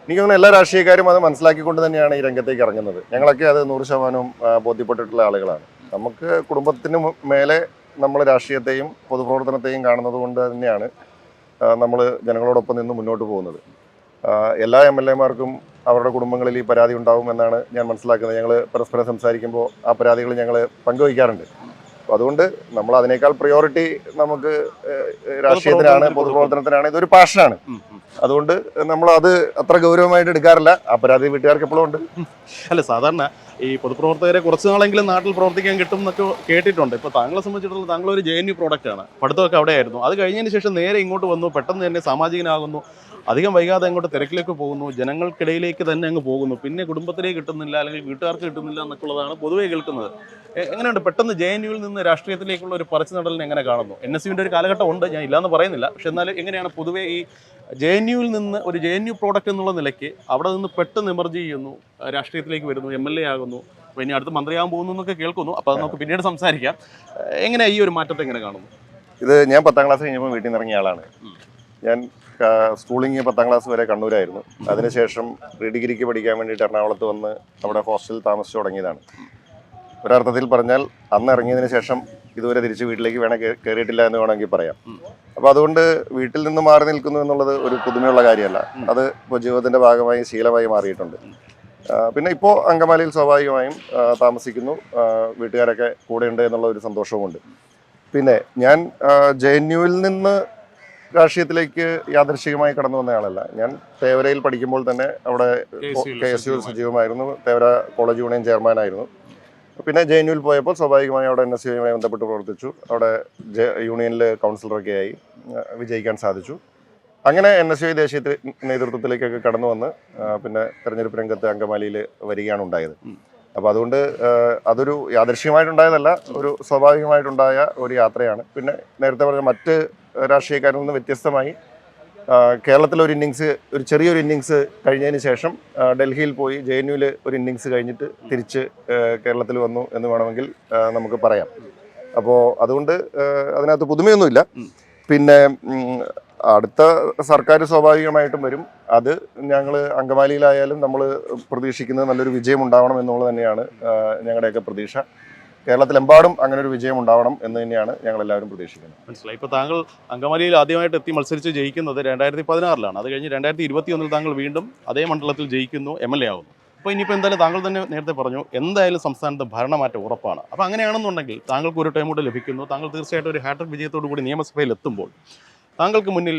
എനിക്ക് തോന്നുന്നു എല്ലാ രാഷ്ട്രീയക്കാരും അത് മനസ്സിലാക്കിക്കൊണ്ട് തന്നെയാണ് ഈ രംഗത്തേക്ക് ഇറങ്ങുന്നത്. ഞങ്ങളൊക്കെ അത് 100% ബോധ്യപ്പെട്ടിട്ടുള്ള ആളുകളാണ്. നമുക്ക് കുടുംബത്തിന് മേലെ നമ്മൾ രാഷ്ട്രീയത്തെയും പൊതുപ്രവർത്തനത്തെയും കാണുന്നത് കൊണ്ട് തന്നെയാണ് നമ്മൾ ജനങ്ങളോടൊപ്പം നിന്ന് മുന്നോട്ട് പോകുന്നത്. എല്ലാ MLA-മാർക്കും അവരുടെ കുടുംബങ്ങളിൽ ഈ പരാതി ഉണ്ടാവും എന്നാണ് ഞാൻ മനസ്സിലാക്കുന്നത്. ഞങ്ങൾ പരസ്പരം സംസാരിക്കുമ്പോൾ ആ പരാതികൾ ഞങ്ങൾ പങ്കുവയ്ക്കാറുണ്ട്. അതുകൊണ്ട് നമ്മൾ അതിനേക്കാൾ പ്രയോറിറ്റി നമുക്ക് രാഷ്ട്രീയത്തിനാണ്, പൊതുപ്രവർത്തനത്തിനാണ്. ഇതൊരു പാഷനാണ്. അതുകൊണ്ട് നമ്മൾ അത് അത്ര ഗൗരവമായിട്ട് എടുക്കാറില്ല. ആ പരാതി വീട്ടുകാർക്ക് എപ്പോഴും ഉണ്ട്. അല്ല, സാധാരണ ഈ പൊതുപ്രവർത്തകരെ കുറച്ച് നാളെങ്കിലും നാട്ടിൽ പ്രവർത്തിക്കാൻ കിട്ടും എന്നൊക്കെ കേട്ടിട്ടുണ്ട്. ഇപ്പോൾ താങ്കളെ സംബന്ധിച്ചിടത്തോളം താങ്കളൊരു JNU പ്രോഡക്റ്റാണ്, പഠിത്തമൊക്കെ അവിടെയായിരുന്നു. അത് കഴിഞ്ഞതിന് ശേഷം നേരെ ഇങ്ങോട്ട് വന്നു, പെട്ടെന്ന് തന്നെ സാമാജികനാകുന്നു, അധികം വൈകാതെ അങ്ങോട്ട് തിരക്കിലേക്ക് പോകുന്നു, ജനങ്ങൾക്കിടയിലേക്ക് തന്നെ അങ്ങ് പോകുന്നു, പിന്നെ കുടുംബത്തിലേക്ക് കിട്ടുന്നില്ല അല്ലെങ്കിൽ വീട്ടുകാർക്ക് കിട്ടുന്നില്ല എന്നൊക്കെ ഉള്ളതാണ് പൊതുവെ കേൾക്കുന്നത്. എങ്ങനെയുണ്ട് പെട്ടെന്ന് JNUവിൽ നിന്ന് രാഷ്ട്രീയത്തിലേക്കുള്ള ഒരു പറിച്ചു നടലിനെ എങ്ങനെ കാണുന്നു? NSUവിൻ്റെ ഒരു കാലഘട്ടം ഉണ്ട്, ഞാൻ ഇല്ലാന്ന് പറയുന്നില്ല. പക്ഷെ എന്നാലും എങ്ങനെയാണ് പൊതുവെ ഈ JNUവിൽ നിന്ന് ഒരു JNU പ്രോഡക്റ്റ് എന്നുള്ള നിലയ്ക്ക് അവിടെ നിന്ന് പെട്ടെന്ന് എമർജ് ചെയ്യുന്നു, രാഷ്ട്രീയത്തിലേക്ക് വരുന്നു, MLA ആകുന്നു, അപ്പോൾ ഇനി അടുത്ത് മന്ത്രിയാകാൻ പോകുന്നു എന്നൊക്കെ കേൾക്കുന്നു. അപ്പോൾ അത് നമുക്ക് പിന്നീട് സംസാരിക്കാം. എങ്ങനെ ഈ ഒരു മാറ്റത്തെ എങ്ങനെ കാണുന്നു? ഇത് ഞാൻ 10ാം ക്ലാസ് കഴിഞ്ഞപ്പോൾ വീട്ടിൽ നിന്ന് ഇറങ്ങിയ ആളാണ്. ഞാൻ സ്കൂളിങ് 10ാം ക്ലാസ് വരെ കണ്ണൂരായിരുന്നു. അതിനുശേഷം ഡിഗ്രിക്ക് പഠിക്കാൻ വേണ്ടിയിട്ട് എറണാകുളത്ത് വന്ന് അവിടെ ഹോസ്റ്റലിൽ താമസിച്ചു തുടങ്ങിയതാണ്. ഒരർത്ഥത്തിൽ പറഞ്ഞാൽ അന്ന് ഇറങ്ങിയതിന് ശേഷം ഇതുവരെ തിരിച്ച് വീട്ടിലേക്ക് കയറിയിട്ടില്ല എന്ന് വേണമെങ്കിൽ പറയാം. അപ്പോൾ അതുകൊണ്ട് വീട്ടിൽ നിന്ന് മാറി നിൽക്കുന്നു എന്നുള്ളത് ഒരു പുതുമയുള്ള കാര്യമല്ല. അത് ഇപ്പോൾ ജീവിതത്തിൻ്റെ ഭാഗമായി ശീലമായി മാറിയിട്ടുണ്ട്. പിന്നെ ഇപ്പോൾ അങ്കമാലിയിൽ സ്വാഭാവികമായും താമസിക്കുന്നു. വീട്ടുകാരൊക്കെ കൂടെയുണ്ട് എന്നുള്ള ഒരു സന്തോഷവുമുണ്ട്. പിന്നെ ഞാൻ JNUവിൽ നിന്ന് രാഷ്ട്രീയത്തിലേക്ക് യാദൃശ്ചികമായി കടന്നു വന്നയാളല്ല. ഞാൻ തേവരയിൽ പഠിക്കുമ്പോൾ തന്നെ അവിടെ KSU സജീവമായിരുന്നു. തേവര കോളേജ് യൂണിയൻ ചെയർമാനായിരുന്നു. പിന്നെ JNUവിൽ പോയപ്പോൾ സ്വാഭാവികമായും അവിടെ NSUവുമായി ബന്ധപ്പെട്ട് പ്രവർത്തിച്ചു. അവിടെ യൂണിയനിൽ കൗൺസിലറൊക്കെ ആയി വിജയിക്കാൻ സാധിച്ചു. അങ്ങനെ NSU ദേശീയ നേതൃത്വത്തിലേക്കൊക്കെ കടന്നു വന്ന് പിന്നെ തെരഞ്ഞെടുപ്പ് രംഗത്ത് അങ്കമാലിയിൽ വരികയാണ് ഉണ്ടായത്. അപ്പോൾ അതുകൊണ്ട് അതൊരു യാദൃശ്ചികമായിട്ടുണ്ടായതല്ല, ഒരു സ്വാഭാവികമായിട്ടുണ്ടായ ഒരു യാത്രയാണ്. പിന്നെ നേരത്തെ പറഞ്ഞ മറ്റ് രാഷ്ട്രീയക്കാരിൽ നിന്ന് വ്യത്യസ്തമായി കേരളത്തിലൊരു ഇന്നിങ്സ്, ഒരു ചെറിയൊരു ഇന്നിങ്സ് കഴിഞ്ഞതിന് ശേഷം ഡൽഹിയിൽ പോയി JNUവിൽ ഒരു ഇന്നിങ്സ് കഴിഞ്ഞിട്ട് തിരിച്ച് കേരളത്തിൽ വന്നു എന്ന് വേണമെങ്കിൽ നമുക്ക് പറയാം. അപ്പോൾ അതുകൊണ്ട് അതിനകത്ത് പുതുമയൊന്നുമില്ല. പിന്നെ അടുത്ത സർക്കാർ സ്വാഭാവികമായിട്ടും വരും. അത് ഞങ്ങൾ അങ്കമാലിയിലായാലും നമ്മൾ പ്രതീക്ഷിക്കുന്നത് നല്ലൊരു വിജയം ഉണ്ടാവണം എന്നുള്ളത് തന്നെയാണ് ഞങ്ങളുടെയൊക്കെ പ്രതീക്ഷ. കേരളത്തിലെമ്പാടും അങ്ങനെ ഒരു വിജയം ഉണ്ടാവണം എന്ന് തന്നെയാണ് ഞങ്ങളെല്ലാവരും പ്രതീക്ഷിക്കുന്നത്. മനസ്സിലായി. ഇപ്പോൾ താങ്കൾ അങ്കമാലിയിൽ ആദ്യമായിട്ട് എത്തി മത്സരിച്ച് ജയിക്കുന്നത് 2016 അത് കഴിഞ്ഞ് 2021 താങ്കൾ വീണ്ടും അതേ മണ്ഡലത്തിൽ ജയിക്കുന്നു, MLA ആവുന്നു. അപ്പോൾ ഇനിയിപ്പോൾ എന്തായാലും താങ്കൾ തന്നെ നേരത്തെ പറഞ്ഞു എന്തായാലും സംസ്ഥാനത്ത് ഭരണമാറ്റം ഉറപ്പാണ്. അപ്പോൾ അങ്ങനെയാണെന്നുണ്ടെങ്കിൽ താങ്കൾക്ക് ഒരു ടൈം കൂടെ ലഭിക്കുന്നു. താങ്കൾ തീർച്ചയായിട്ടും ഒരു ഹാട്രിക് വിജയത്തോടു കൂടി നിയമസഭയിൽ എത്തുമ്പോൾ താങ്കൾക്ക് മുന്നിൽ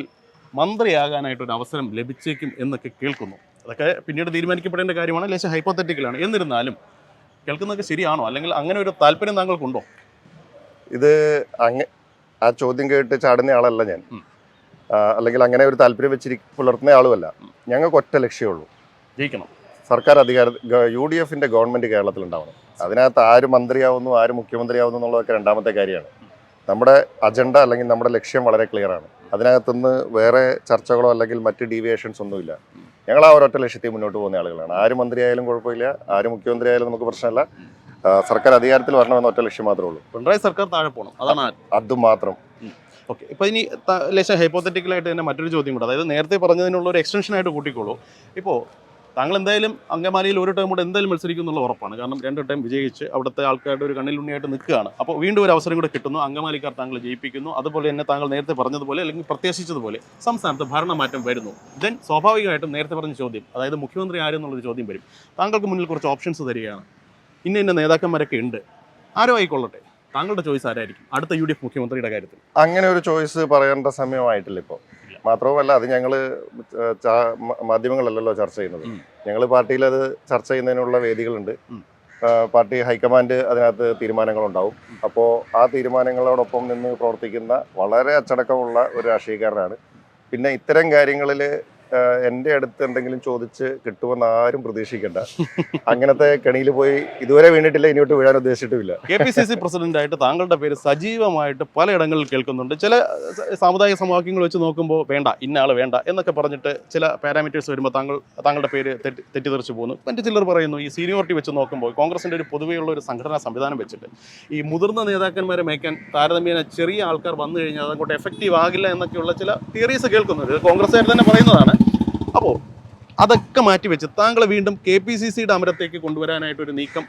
മന്ത്രിയാകാനായിട്ടൊരു അവസരം ലഭിച്ചേക്കും എന്നൊക്കെ കേൾക്കുന്നു. അതൊക്കെ പിന്നീട് തീരുമാനിക്കപ്പെടേണ്ട കാര്യമാണ്, ലേശം ഹൈപ്പോത്തറ്റിക്കലാണ്. എന്നിരുന്നാലും കേൾക്കുന്നതൊക്കെ ശരിയാണോ, അല്ലെങ്കിൽ അങ്ങനെ ഒരു താല്പര്യം താങ്കൾക്കുണ്ടോ? ഇത് ആ ചോദ്യം കേട്ട് ചാടുന്ന ആളല്ല ഞാൻ, അല്ലെങ്കിൽ അങ്ങനെ ഒരു താല്പര്യം പുലർത്തുന്ന ആളുമല്ല. ഞങ്ങൾക്ക് ഒറ്റ ലക്ഷ്യമുള്ളൂ, ജയിക്കണം. സർക്കാർ UDFന്റെ ഗവൺമെന്റ് കേരളത്തിൽ ഉണ്ടാവണം. അതിനകത്ത് ആര് മന്ത്രിയാവുന്നു, ആര് മുഖ്യമന്ത്രിയാവുന്നു എന്നുള്ളതൊക്കെ രണ്ടാമത്തെ കാര്യമാണ്. നമ്മുടെ അജണ്ട അല്ലെങ്കിൽ നമ്മുടെ ലക്ഷ്യം വളരെ ക്ലിയർ ആണ്. അതിനകത്തുനിന്ന് വേറെ ചർച്ചകളോ അല്ലെങ്കിൽ മറ്റ് ഡീവിയേഷൻസ് ഒന്നുമില്ല. ഞങ്ങൾ ആ ഒരൊറ്റ ലക്ഷ്യത്തിൽ മുന്നോട്ട് പോകുന്ന ആളുകളാണ്. ആര് മന്ത്രിയായാലും കുഴപ്പമില്ല, ആര് മുഖ്യമന്ത്രി ആയാലും നമുക്ക് പ്രശ്നമല്ല. സർക്കാർ അധികാരത്തിൽ വരണമെന്ന ഒറ്റ ലക്ഷ്യം മാത്രമേ ഉള്ളൂ. പിണറായി സർക്കാർ താഴെ പോകണം, അതാണ് അതുമാത്രം. ഓക്കെ. ഇപ്പോൾ ഇനി ലേശം ഹൈപ്പോത്തറ്റിക്കലായിട്ട് തന്നെ മറ്റൊരു ചോദ്യം കൂടെ, അതായത് നേരത്തെ പറഞ്ഞതിനുള്ള ഒരു എക്സ്റ്റൻഷനായിട്ട് കൂട്ടിക്കോളൂ. ഇപ്പോൾ താങ്കൾ എന്തായാലും അങ്കമാലിയിൽ ഒരു ടൈം കൂടെ എന്തായാലും മത്സരിക്കും എന്നുള്ള ഉറപ്പാണ്. കാരണം 2 ടൈം വിജയിച്ച് അവിടുത്തെ ആൾക്കാരുടെ ഒരു കണ്ണിലുണ്ണിയായിട്ട് നിൽക്കുകയാണ്. അപ്പോൾ വീണ്ടും ഒരു അവസരം കൂടെ കിട്ടുന്നു, അങ്കമാലിക്കാർ താങ്കൾ ജയിപ്പിക്കുന്നു. അതുപോലെ തന്നെ താങ്കൾ നേരത്തെ പറഞ്ഞതുപോലെ അല്ലെങ്കിൽ പ്രത്യാശിച്ചതുപോലെ സംസ്ഥാനത്ത് ഭരണമാറ്റം വരുന്നു. ദെൻ സ്വാഭാവികമായിട്ടും നേരത്തെ പറഞ്ഞ ചോദ്യം, അതായത് മുഖ്യമന്ത്രി ആരെന്നുള്ളൊരു ചോദ്യം വരും. താങ്കൾക്ക് മുന്നിൽ കുറച്ച് ഓപ്ഷൻസ് തരികയാണ്. ഇന്ന നേതാക്കന്മാരൊക്കെ ഉണ്ട്, ആരോ ആയിക്കൊള്ളട്ടെ, താങ്കളുടെ ചോയ്സ് ആരായിരിക്കും അടുത്ത UDF മുഖ്യമന്ത്രിയുടെ കാര്യത്തിൽ? അങ്ങനെ ഒരു ചോയ്സ് പറയേണ്ട സമയമായിട്ടില്ല ഇപ്പോൾ. മാത്രവുമല്ല, അത് ഞങ്ങൾ മാധ്യമങ്ങളല്ലല്ലോ ചർച്ച ചെയ്യുന്നത്. ഞങ്ങൾ പാർട്ടിയിൽ അത് ചർച്ച ചെയ്യുന്നതിനുള്ള വേദികളുണ്ട്. പാർട്ടി ഹൈക്കമാൻഡ് അതിനകത്ത് തീരുമാനങ്ങളുണ്ടാവും. അപ്പോൾ ആ തീരുമാനങ്ങളോടൊപ്പം നിന്ന് പ്രവർത്തിക്കുന്ന വളരെ അച്ചടക്കമുള്ള ഒരു രാഷ്ട്രീയക്കാരനാണ്. പിന്നെ ഇത്തരം കാര്യങ്ങളിൽ എൻ്റെ അടുത്ത് എന്തെങ്കിലും ചോദിച്ച് കിട്ടുമെന്ന് ആരും പ്രതീക്ഷിക്കേണ്ട. അങ്ങനത്തെ കെണിയിൽ പോയി ഇതുവരെ വീണിട്ടില്ല, ഇനിയോട്ട് വീഴാൻ ഉദ്ദേശിച്ചിട്ടുമില്ല. KPCC പ്രസിഡന്റായിട്ട് താങ്കളുടെ പേര് സജീവമായിട്ട് പലയിടങ്ങളിൽ കേൾക്കുന്നുണ്ട്. ചില സാമുദായിക സമവാക്യങ്ങൾ വെച്ച് നോക്കുമ്പോൾ വേണ്ട, ഇന്ന ആൾ വേണ്ട എന്നൊക്കെ പറഞ്ഞിട്ട് ചില പാരാമീറ്റേഴ്സ് വരുമ്പോൾ താങ്കളുടെ പേര് തെറ്റിദ്ധരിച്ചു പോകുന്നു. മറ്റു ചിലർ പറയുന്നു ഈ സീനിയോറിറ്റി വെച്ച് നോക്കുമ്പോൾ കോൺഗ്രസിൻ്റെ ഒരു പൊതുവെയുള്ള ഒരു സംഘടനാ സംവിധാനം വെച്ചിട്ട് ഈ മുതിർന്ന നേതാക്കന്മാരെ മേയ്ക്കാൻ താരതമ്യേന ചെറിയ ആൾക്കാർ വന്നു കഴിഞ്ഞാൽ അതങ്ങോട്ട് എഫക്റ്റീവ് ആകില്ല എന്നൊക്കെയുള്ള ചില തിയറീസ് കേൾക്കുന്നത് കോൺഗ്രസ്സുകാർ തന്നെ പറയുന്നതാണ്. അപ്പോൾ അതൊക്കെ മാറ്റിവെച്ച് താങ്കളെ വീണ്ടും KPCCയുടെ അമരത്തേക്ക് കൊണ്ടുവരാനായിട്ടൊരു നീക്കം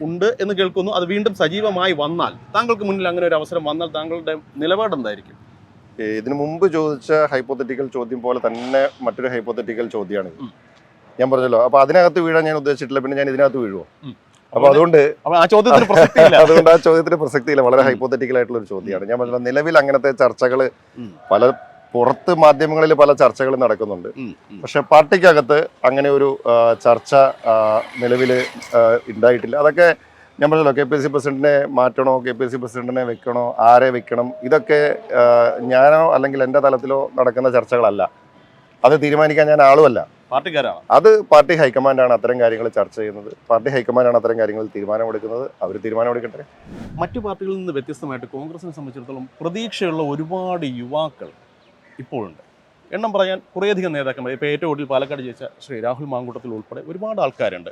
ഉണ്ട് എന്ന് കേൾക്കുന്നു. അത് വീണ്ടും സജീവമായി വന്നാൽ, താങ്കൾക്ക് മുന്നിൽ അങ്ങനെ ഒരു അവസരം വന്നാൽ താങ്കളുടെ നിലപാട് എന്തായിരിക്കും? ഇതിനു മുമ്പ് ചോദിച്ച ഹൈപ്പോത്തറ്റിക്കൽ ചോദ്യം പോലെ തന്നെ മറ്റൊരു ഹൈപ്പോത്തറ്റിക്കൽ ചോദ്യമാണ് ഞാൻ പറഞ്ഞല്ലോ. അപ്പോൾ അതിനകത്ത് വീഴാൻ ഞാൻ ഉദ്ദേശിച്ചിട്ടില്ല, പിന്നെ ഞാൻ ഇതിനകത്ത് വീഴുമോ? അപ്പോൾ അതുകൊണ്ട് ആ ചോദ്യത്തിന് പ്രസക്തിയില്ല. വളരെ ഹൈപ്പോത്തറ്റിക്കൽ ആയിട്ടുള്ള ഒരു ചോദ്യമാണ്. ഞാൻ പറഞ്ഞല്ലോ, നിലവിൽ അങ്ങനത്തെ ചർച്ചകൾ പുറത്ത് മാധ്യമങ്ങളിൽ പല ചർച്ചകളും നടക്കുന്നുണ്ട്. പക്ഷെ പാർട്ടിക്കകത്ത് അങ്ങനെ ഒരു ചർച്ച നിലവിൽ ഉണ്ടായിട്ടില്ല. അതൊക്കെ ഞാൻ പറഞ്ഞല്ലോ, KPCC പ്രസിഡന്റിനെ മാറ്റണോ, KPCC പ്രസിഡന്റിനെ വെക്കണോ, ആരെ വെക്കണം, ഇതൊക്കെ ഞാനോ അല്ലെങ്കിൽ എൻ്റെ തലത്തിലോ നടക്കുന്ന ചർച്ചകളല്ല. അത് തീരുമാനിക്കാൻ ഞാൻ ആളുമല്ല, പാർട്ടിക്കാരാണ്. അത് പാർട്ടി ഹൈക്കമാൻഡാണ് അത്തരം കാര്യങ്ങൾ ചർച്ച ചെയ്യുന്നത്. പാർട്ടി ഹൈക്കമാൻഡാണ് അത്തരം കാര്യങ്ങളിൽ തീരുമാനമെടുക്കുന്നത്. അവർ തീരുമാനമെടുക്കട്ടെ. മറ്റു പാർട്ടികളിൽ നിന്ന് വ്യത്യസ്തമായിട്ട് കോൺഗ്രസിനെ സംബന്ധിച്ചിടത്തോളം പ്രതീക്ഷയുള്ള ഒരുപാട് യുവാക്കൾ ഇപ്പോഴുണ്ട്. എണ്ണം പറയാൻ കുറേയധികം നേതാക്കന്മാർ, ഇപ്പോൾ ഏറ്റവും കൂടുതൽ പാലക്കാട് ജയിച്ച ശ്രീ രാഹുൽ മാങ്കൂട്ടത്തിൽ ഉൾപ്പെടെ ഒരുപാട് ആൾക്കാരുണ്ട്.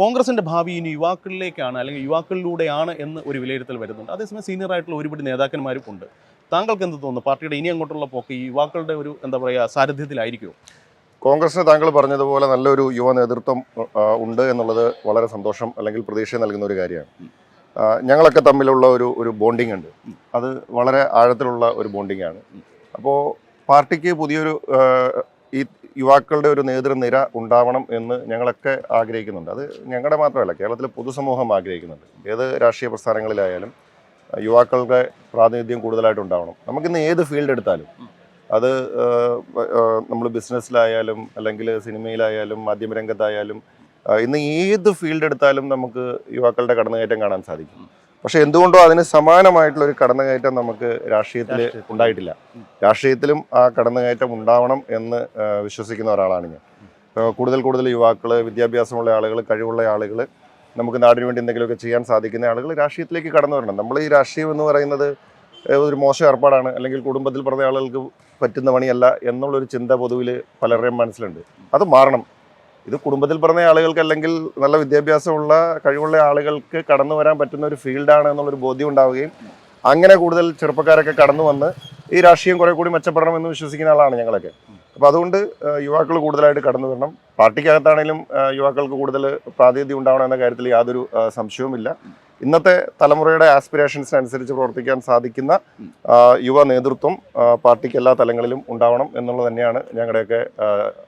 കോൺഗ്രസിൻ്റെ ഭാവി ഇനി യുവാക്കളിലേക്കാണ് അല്ലെങ്കിൽ യുവാക്കളിലൂടെയാണ് എന്ന് ഒരു വിലയിരുത്തൽ വരുന്നുണ്ട്. അതേസമയം സീനിയർ ആയിട്ടുള്ള ഒരുപാട് നേതാക്കന്മാരും ഉണ്ട്. താങ്കൾക്ക് എന്ത് തോന്നുന്നു? പാർട്ടിയുടെ ഇനി അങ്ങോട്ടുള്ള പോക്ക് ഈ യുവാക്കളുടെ ഒരു സാരഥ്യത്തിലായിരിക്കുമോ? കോൺഗ്രസിന് താങ്കൾ പറഞ്ഞതുപോലെ നല്ലൊരു യുവ നേതൃത്വം ഉണ്ട് എന്നുള്ളത് വളരെ സന്തോഷം അല്ലെങ്കിൽ പ്രതീക്ഷ നൽകുന്ന ഒരു കാര്യമാണ്. ഞങ്ങളൊക്കെ തമ്മിലുള്ള ഒരു ബോണ്ടിങ് ഉണ്ട്. അത് വളരെ ആഴത്തിലുള്ള ഒരു ബോണ്ടിങ് ആണ്. അപ്പോൾ പാർട്ടിക്ക് പുതിയൊരു യുവാക്കളുടെ ഒരു നേതൃനിര ഉണ്ടാവണം എന്ന് ഞങ്ങളൊക്കെ ആഗ്രഹിക്കുന്നുണ്ട്. അത് ഞങ്ങളുടെ മാത്രമല്ല, കേരളത്തിലെ പൊതുസമൂഹം ആഗ്രഹിക്കുന്നുണ്ട്. ഏത് രാഷ്ട്രീയ പ്രസ്ഥാനങ്ങളിലായാലും യുവാക്കളുടെ പ്രാതിനിധ്യം കൂടുതലായിട്ട് ഉണ്ടാവണം. നമുക്കിന്ന് ഏത് ഫീൽഡ് എടുത്താലും, അത് നമ്മൾ ബിസിനസ്സിലായാലും അല്ലെങ്കിൽ സിനിമയിലായാലും മാധ്യമരംഗത്തായാലും, ഇന്ന് ഏത് ഫീൽഡ് എടുത്താലും നമുക്ക് യുവാക്കളുടെ കടന്നുകയറ്റം കാണാൻ സാധിക്കും. പക്ഷെ എന്തുകൊണ്ടോ അതിന് സമാനമായിട്ടുള്ള ഒരു കടന്നുകയറ്റം നമുക്ക് രാഷ്ട്രീയത്തിൽ ഉണ്ടായിട്ടില്ല. രാഷ്ട്രീയത്തിലും ആ കടന്നുകയറ്റം ഉണ്ടാവണം എന്ന് വിശ്വസിക്കുന്ന ഒരാളാണ് ഞാൻ. കൂടുതൽ യുവാക്കൾ, വിദ്യാഭ്യാസമുള്ള ആളുകൾ, കഴിവുള്ള ആളുകൾ, നമുക്ക് നാടിന് വേണ്ടി എന്തെങ്കിലുമൊക്കെ ചെയ്യാൻ സാധിക്കുന്ന ആളുകൾ രാഷ്ട്രീയത്തിലേക്ക് കടന്നു വരണം. നമ്മൾ ഈ രാഷ്ട്രീയം എന്ന് പറയുന്നത് ഒരു മോശം ഏർപ്പാടാണ്, അല്ലെങ്കിൽ കുടുംബത്തിൽ പറഞ്ഞ ആളുകൾക്ക് പറ്റുന്ന പണിയല്ല എന്നുള്ളൊരു ചിന്ത പൊതുവിൽ പലരുടെയും മനസ്സിലുണ്ട്. അത് മാറണം. ഇത് കുടുംബത്തിൽ പറഞ്ഞ ആളുകൾക്ക് അല്ലെങ്കിൽ നല്ല വിദ്യാഭ്യാസമുള്ള കഴിവുള്ള ആളുകൾക്ക് കടന്നു വരാൻ പറ്റുന്ന ഒരു ഫീൽഡാണ് എന്നുള്ളൊരു ബോധ്യം ഉണ്ടാവുകയും അങ്ങനെ കൂടുതൽ ചെറുപ്പക്കാരൊക്കെ കടന്നു വന്ന് ഈ രാഷ്ട്രീയം കുറെ കൂടി മെച്ചപ്പെടണമെന്ന് വിശ്വസിക്കുന്ന ആളാണ് ഞങ്ങളൊക്കെ. അപ്പോൾ അതുകൊണ്ട് യുവാക്കൾ കൂടുതലായിട്ട് കടന്നു വരണം. പാർട്ടിക്കകത്താണെങ്കിലും യുവാക്കൾക്ക് കൂടുതൽ പ്രാതിനിധ്യം ഉണ്ടാവണം എന്ന കാര്യത്തിൽ യാതൊരു സംശയവുമില്ല. ഇന്നത്തെ തലമുറയുടെ ആസ്പിരേഷൻസിനനുസരിച്ച് പ്രവർത്തിക്കാൻ സാധിക്കുന്ന യുവ നേതൃത്വം പാർട്ടിക്ക് എല്ലാ തലങ്ങളിലും ഉണ്ടാവണം എന്നുള്ളത് തന്നെയാണ് ഞങ്ങളുടെയൊക്കെ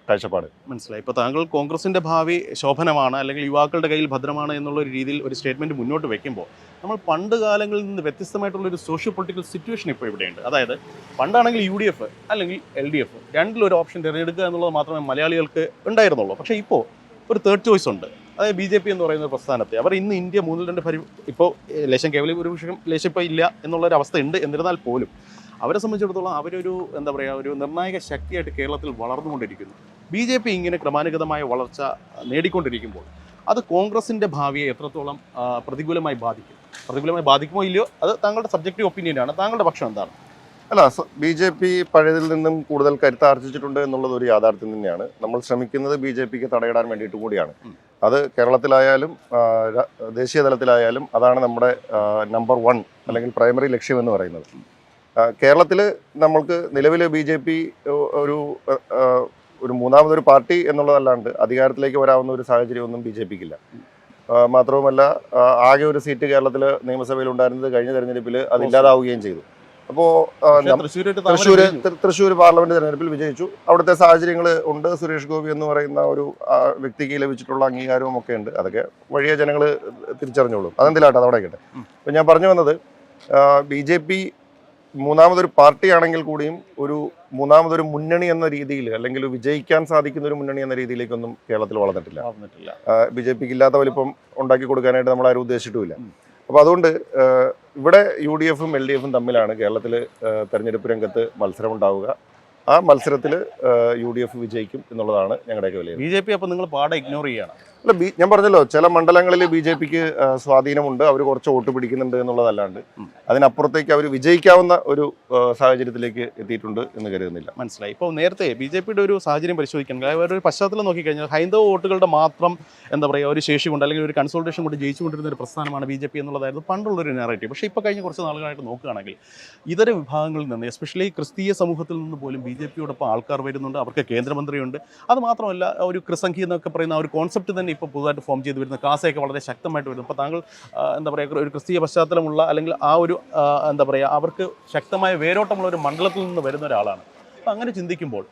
കാഴ്ചപ്പാട്. മനസ്സിലായി. ഇപ്പോൾ താങ്കൾ കോൺഗ്രസിൻ്റെ ഭാവി ശോഭനമാണ്, അല്ലെങ്കിൽ യുവാക്കളുടെ കയ്യിൽ ഭദ്രമാണ് എന്നുള്ളൊരു രീതിയിൽ ഒരു സ്റ്റേറ്റ്മെൻറ്റ് മുന്നോട്ട് വെക്കുമ്പോൾ, നമ്മൾ പണ്ട് കാലങ്ങളിൽ നിന്ന് വ്യത്യസ്തമായിട്ടുള്ളൊരു സോഷ്യോ പൊളിറ്റിക്കൽ സിറ്റുവേഷൻ ഇപ്പോൾ ഇവിടെയുണ്ട്. അതായത് പണ്ടാണെങ്കിൽ UDF അല്ലെങ്കിൽ LDF രണ്ടിലൊരു ഓപ്ഷൻ തിരഞ്ഞെടുക്കുക എന്നുള്ളത് മാത്രമേ മലയാളികൾക്ക് ഉണ്ടായിരുന്നുള്ളൂ. പക്ഷേ ഇപ്പോൾ ഒരു തേർഡ് ചോയ്സ് ഉണ്ട്. അതായത് BJP എന്ന് പറയുന്ന പ്രസ്ഥാനത്തെ അവർ ഇന്ന് ഇന്ത്യ 3-2 ഇപ്പോൾ ലേശം കേവലം ഒരു വിഷയം ലേശം ഇപ്പോൾ ഇല്ല എന്നുള്ളൊരു അവസ്ഥ ഉണ്ട്. എന്നിരുന്നാൽ പോലും അവരെ സംബന്ധിച്ചിടത്തോളം അവരൊരു എന്താ പറയുക, ഒരു നിർണായക ശക്തിയായിട്ട് കേരളത്തിൽ വളർന്നുകൊണ്ടിരിക്കുന്നു. BJP ഇങ്ങനെ ക്രമാനുഗതമായ വളർച്ച നേടിക്കൊണ്ടിരിക്കുമ്പോൾ അത് കോൺഗ്രസിൻ്റെ ഭാവിയെ എത്രത്തോളം പ്രതികൂലമായി ബാധിക്കുമോ ഇല്ലയോ, അത് താങ്കളുടെ സബ്ജക്റ്റീവ് ഒപ്പീനിയനാണ്. താങ്കളുടെ പക്ഷം എന്താണ്? അല്ല, BJP പഴയതിൽ നിന്നും കൂടുതൽ കരുത്താർജിച്ചിട്ടുണ്ട് എന്നുള്ളത് ഒരു യാഥാർത്ഥ്യം തന്നെയാണ്. നമ്മൾ ശ്രമിക്കുന്നത് BJPക്ക് തടയിടാൻ വേണ്ടിയിട്ട് കൂടിയാണ്. അത് കേരളത്തിലായാലും ദേശീയ തലത്തിലായാലും അതാണ് നമ്മുടെ നമ്പർ 1 അല്ലെങ്കിൽ പ്രൈമറി ലക്ഷ്യം എന്ന് പറയുന്നത്. കേരളത്തിൽ നമ്മൾക്ക് നിലവിൽ BJP ഒരു മൂന്നാമതൊരു പാർട്ടി എന്നുള്ളതല്ലാണ്ട് അധികാരത്തിലേക്ക് വരാവുന്ന ഒരു സാഹചര്യമൊന്നും BJPക്കില്ല. മാത്രവുമല്ല, ആകെ ഒരു സീറ്റ് കേരളത്തിൽ നിയമസഭയിൽ ഉണ്ടായിരുന്നത് കഴിഞ്ഞ തെരഞ്ഞെടുപ്പിൽ അതില്ലാതാവുകയും ചെയ്തു. അപ്പോൾ തൃശ്ശൂർ പാർലമെന്റ് തെരഞ്ഞെടുപ്പിൽ വിജയിച്ചു. അവിടുത്തെ സാഹചര്യങ്ങൾ ഉണ്ട്. സുരേഷ് ഗോപി എന്ന് പറയുന്ന ഒരു വ്യക്തിക്ക് ലഭിച്ചിട്ടുള്ള അംഗീകാരവും ഒക്കെ ഉണ്ട്. അതൊക്കെ വഴിയെ ജനങ്ങൾ തിരിച്ചറിഞ്ഞോളും. അതെന്തിലാട്ടെ, അതവിടെ കേട്ടെ. അപ്പം ഞാൻ പറഞ്ഞു വന്നത്, BJP മൂന്നാമതൊരു പാർട്ടിയാണെങ്കിൽ കൂടിയും ഒരു മൂന്നാമതൊരു മുന്നണി എന്ന രീതിയിൽ, അല്ലെങ്കിൽ വിജയിക്കാൻ സാധിക്കുന്ന ഒരു മുന്നണി എന്ന രീതിയിലേക്കൊന്നും കേരളത്തിൽ വളർന്നിട്ടില്ല. BJPക്ക് ഇല്ലാത്ത വലിപ്പം ഉണ്ടാക്കി കൊടുക്കാനായിട്ട് നമ്മൾ ആരും ഉദ്ദേശിച്ചിട്ടുമില്ല. അപ്പോൾ അതുകൊണ്ട് ഇവിടെ UDFും LDFും തമ്മിലാണ് കേരളത്തിൽ തെരഞ്ഞെടുപ്പ് രംഗത്ത് മത്സരം ഉണ്ടാവുക. ആ മത്സരത്തിൽ UDF വിജയിക്കും എന്നുള്ളതാണ് ഞങ്ങളുടെയൊക്കെ വിലയിരുത്തൽ. BJP അപ്പോൾ നിങ്ങൾ പാടെ ഇഗ്നോർ ചെയ്യണം? അല്ല, ഞാൻ പറഞ്ഞല്ലോ, ചില മണ്ഡലങ്ങളിൽ BJPക്ക് സ്വാധീനമുണ്ട്, അവർ കുറച്ച് വോട്ട് പിടിക്കുന്നുണ്ട് എന്നുള്ളതല്ലാണ്ട് അതിനപ്പുറത്തേക്ക് അവർ വിജയിക്കാവുന്ന ഒരു സാഹചര്യത്തിലേക്ക് എത്തിയിട്ടുണ്ട് എന്ന് കരുതുന്നില്ല. മനസ്സിലായി. ഇപ്പോൾ നേരത്തെ BJPയുടെ ഒരു സാഹചര്യം പരിശോധിക്കാൻ അവരുടെ പശ്ചാത്തലം നോക്കിക്കഴിഞ്ഞാൽ ഹൈന്ദവ വോട്ടുകളുടെ മാത്രം എന്താ പറയുക ഒരു ശേഷി കൊണ്ട് അല്ലെങ്കിൽ ഒരു കൺസോൾട്ടേഷൻ കൊണ്ട് ജയിച്ചുകൊണ്ടിരുന്ന ഒരു പ്രസ്ഥാനമാണ് BJP എന്നുള്ളതായിരുന്നു പണ്ടുള്ളൊരു നാരേറ്റീവ്. പക്ഷേ ഇപ്പോൾ കഴിഞ്ഞ കുറച്ച് നാളുകളായിട്ട് നോക്കുകയാണെങ്കിൽ ഇതര വിഭാഗങ്ങളിൽ നിന്ന്, എസ്പെഷ്യലി ക്രിസ്തീയ സമൂഹത്തിൽ നിന്ന് പോലും BJPയോടൊപ്പം ആൾക്കാർ വരുന്നുണ്ട്. അവർക്ക് കേന്ദ്രമന്ത്രിയുണ്ട്. അത് മാത്രമല്ല, ഒരു ക്രിസംഖി എന്നൊക്കെ പറയുന്ന ആ ഒരു കോൺസെപ്റ്റ് തന്നെ ഇപ്പോൾ പുതുതായിട്ട് ഫോം ചെയ്ത് വരുന്ന കാസയൊക്കെ വളരെ ശക്തമായിട്ട് വരുന്നു. അപ്പോൾ താങ്കൾ എന്താ പറയുക, ഒരു ക്രിസ്തീയ പശ്ചാത്തലമുള്ള അല്ലെങ്കിൽ ആ ഒരു എന്താ പറയുക, അവർക്ക് ശക്തമായ വേരോട്ടമുള്ള ഒരു മണ്ഡലത്തിൽ നിന്ന് വരുന്ന ഒരാളാണ്. അപ്പോൾ അങ്ങനെ ചിന്തിക്കുമ്പോൾ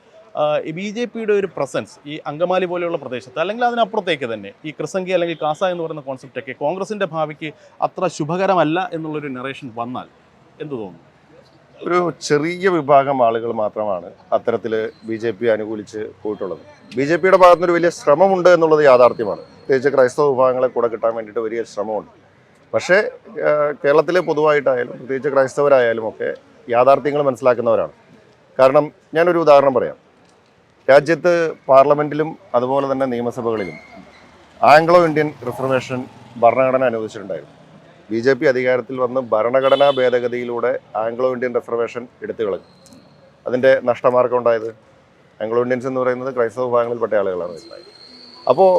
BJPയുടെ ഒരു പ്രസൻസ് ഈ അങ്കമാലി പോലെയുള്ള പ്രദേശത്ത്, അല്ലെങ്കിൽ അതിനപ്പുറത്തേക്ക് തന്നെ ഈ ക്രിസംഖി അല്ലെങ്കിൽ കാസ എന്ന് പറയുന്ന കോൺസെപ്റ്റൊക്കെ കോൺഗ്രസിൻ്റെ ഭാവിക്ക് അത്ര ശുഭകരമല്ല എന്നുള്ളൊരു നറേഷൻ വന്നാൽ എന്തു തോന്നുന്നു? ഒരു ചെറിയ വിഭാഗം ആളുകൾ മാത്രമാണ് അത്തരത്തിൽ BJP അനുകൂലിച്ച് പോയിട്ടുള്ളത്. BJPയുടെ ഭാഗത്തുനിന്നൊരു വലിയ ശ്രമമുണ്ട് എന്നുള്ളത് യാഥാർത്ഥ്യമാണ്. പ്രത്യേകിച്ച് ക്രൈസ്തവ വിഭാഗങ്ങളെ കൂടെ കിട്ടാൻ വേണ്ടിയിട്ട് വലിയ ശ്രമമുണ്ട്. പക്ഷേ കേരളത്തിലെ പൊതുവായിട്ടായാലും പ്രത്യേകിച്ച് ക്രൈസ്തവരായാലും ഒക്കെ യാഥാർത്ഥ്യങ്ങൾ മനസ്സിലാക്കുന്നവരാണ്. കാരണം ഞാനൊരു ഉദാഹരണം പറയാം. രാജ്യത്ത് പാർലമെൻറ്റിലും അതുപോലെ തന്നെ നിയമസഭകളിലും ആംഗ്ലോ ഇന്ത്യൻ റിസർവേഷൻ ഭരണഘടന അനുവദിച്ചിട്ടുണ്ടായിരുന്നു. BJP അധികാരത്തിൽ വന്ന് ഭരണഘടനാ ഭേദഗതിയിലൂടെ ആംഗ്ലോ ഇന്ത്യൻ റിസർവേഷൻ എടുത്തു കളഞ്ഞു. അതിൻ്റെ നഷ്ടമാർക്കം ഉണ്ടായത് ആംഗ്ലോ ഇന്ത്യൻസ് എന്ന് പറയുന്നത് ക്രൈസ്തവ വിഭാഗങ്ങളിൽപ്പെട്ട ആളുകളാണ്. അപ്പോൾ